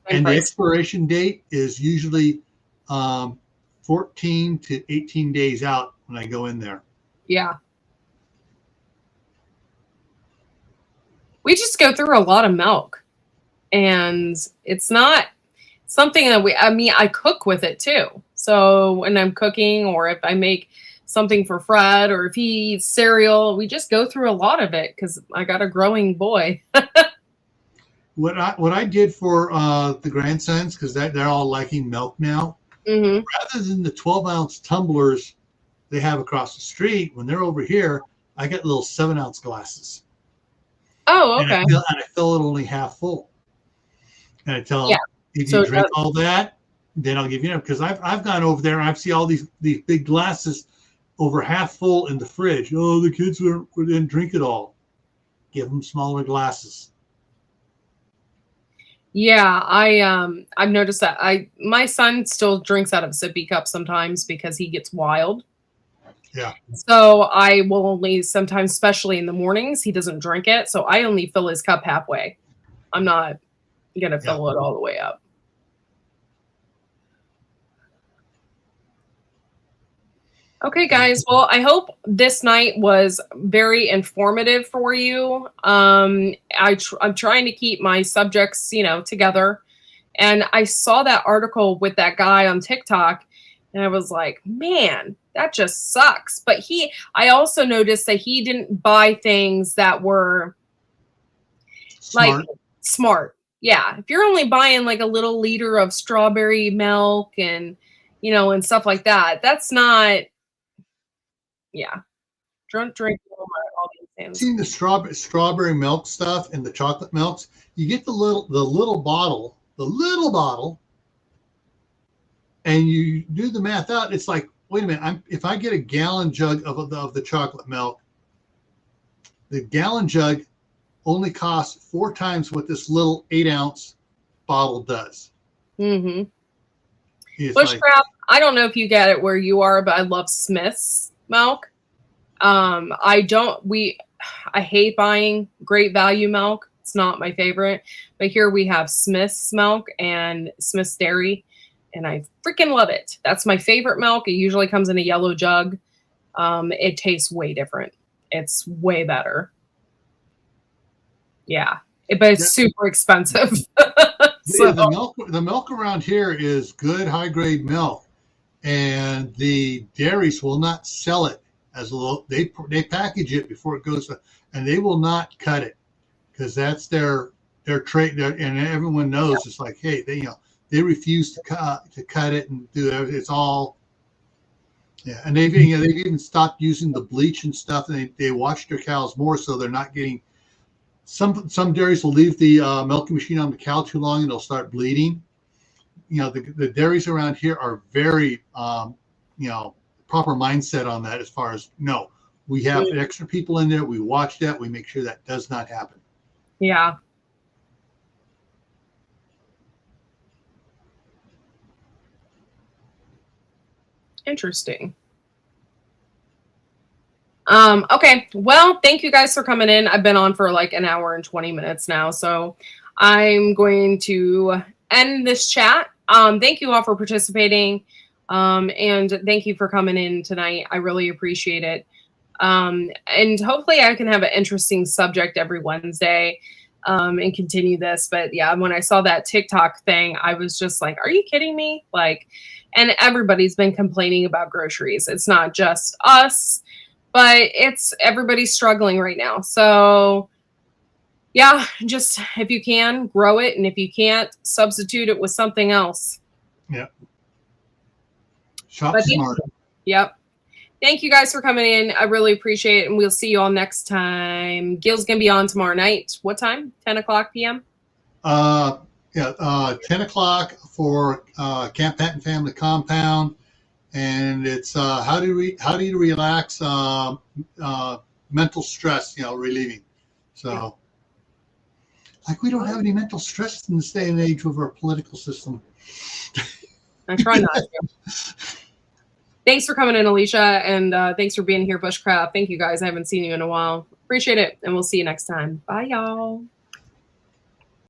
and the expiration date is usually 14 to 18 days out when I go in there. Yeah. We just go through a lot of milk, and it's not something that I cook with it too. So when I'm cooking, or if I make something for Fred, or if he eats cereal, we just go through a lot of it because I got a growing boy. What I did for the grandsons, because they're all liking milk now, rather than the 12 ounce tumblers they have across the street, when they're over here, I get little 7 ounce glasses. Oh, okay. And I fill it only half full. And I tell them, if you drink all that, then I'll give you enough. Because I've gone over there and I've seen all these big glasses over half full in the fridge. Oh, the kids didn't drink it all. Give them smaller glasses. Yeah, I've noticed that. My son still drinks out of sippy cups sometimes because he gets wild. Yeah. So I will only sometimes, especially in the mornings, he doesn't drink it. So I only fill his cup halfway. I'm not gonna fill it all the way up. Okay, guys. Well, I hope this night was very informative for you. I'm trying to keep my subjects, together. And I saw that article with that guy on TikTok, and I was like, man, that just sucks. But I also noticed that he didn't buy things that were smart. Yeah. If you're only buying like a little liter of strawberry milk and, and stuff like that, that's not, drink all these things. Seen the strawberry milk stuff and the chocolate milks. You get the little bottle, and you do the math out. It's like, wait a minute, if I get a gallon jug of the chocolate milk, the gallon jug only costs 4 times what this little 8 ounce bottle does. Mm-hmm. Bushcraft, I don't know if you get it where you are, but I love Smith's milk. I hate buying Great Value milk. It's not my favorite, but here we have Smith's milk and Smith's Dairy, and I freaking love it. That's my favorite milk. It usually comes in a yellow jug. It tastes way different. It's way better. Yeah, but it's super expensive. So the milk around here is good high grade milk, and the dairies will not sell it as a little. They package it before it goes, and they will not cut it because that's their trade. And everyone knows it's like, hey, they refuse to cut it and do it. It's all. Yeah, and they've even stopped using the bleach and stuff, and they wash their cows more, so they're not getting. Some dairies will leave the milking machine on the cow too long, and they'll start bleeding. The dairies around here are very, proper mindset on that. As far as we have extra people in there. We watch that. We make sure that does not happen. Yeah. Interesting. Okay. Well, thank you guys for coming in. I've been on for like an hour and 20 minutes now. So I'm going to end this chat. Thank you all for participating. And thank you for coming in tonight. I really appreciate it. And hopefully I can have an interesting subject every Wednesday, and continue this. But yeah, when I saw that TikTok thing, I was just like, are you kidding me? And everybody's been complaining about groceries. It's not just us, but everybody's struggling right now. So yeah, just if you can, grow it. And if you can't, substitute it with something else. Yep. Shop smart. Yep. Thank you guys for coming in. I really appreciate it, and we'll see you all next time. Gil's gonna be on tomorrow night. What time? 10 o'clock p.m. 10 o'clock for Camp Patton Family Compound, and it's how do you relax mental stress, relieving. So, like, we don't have any mental stress in this day and age with our political system. I try not to. Thanks for coming in, Alicia, and thanks for being here, Bushcraft. Thank you guys. I haven't seen you in a while. Appreciate it, and we'll see you next time. Bye, y'all.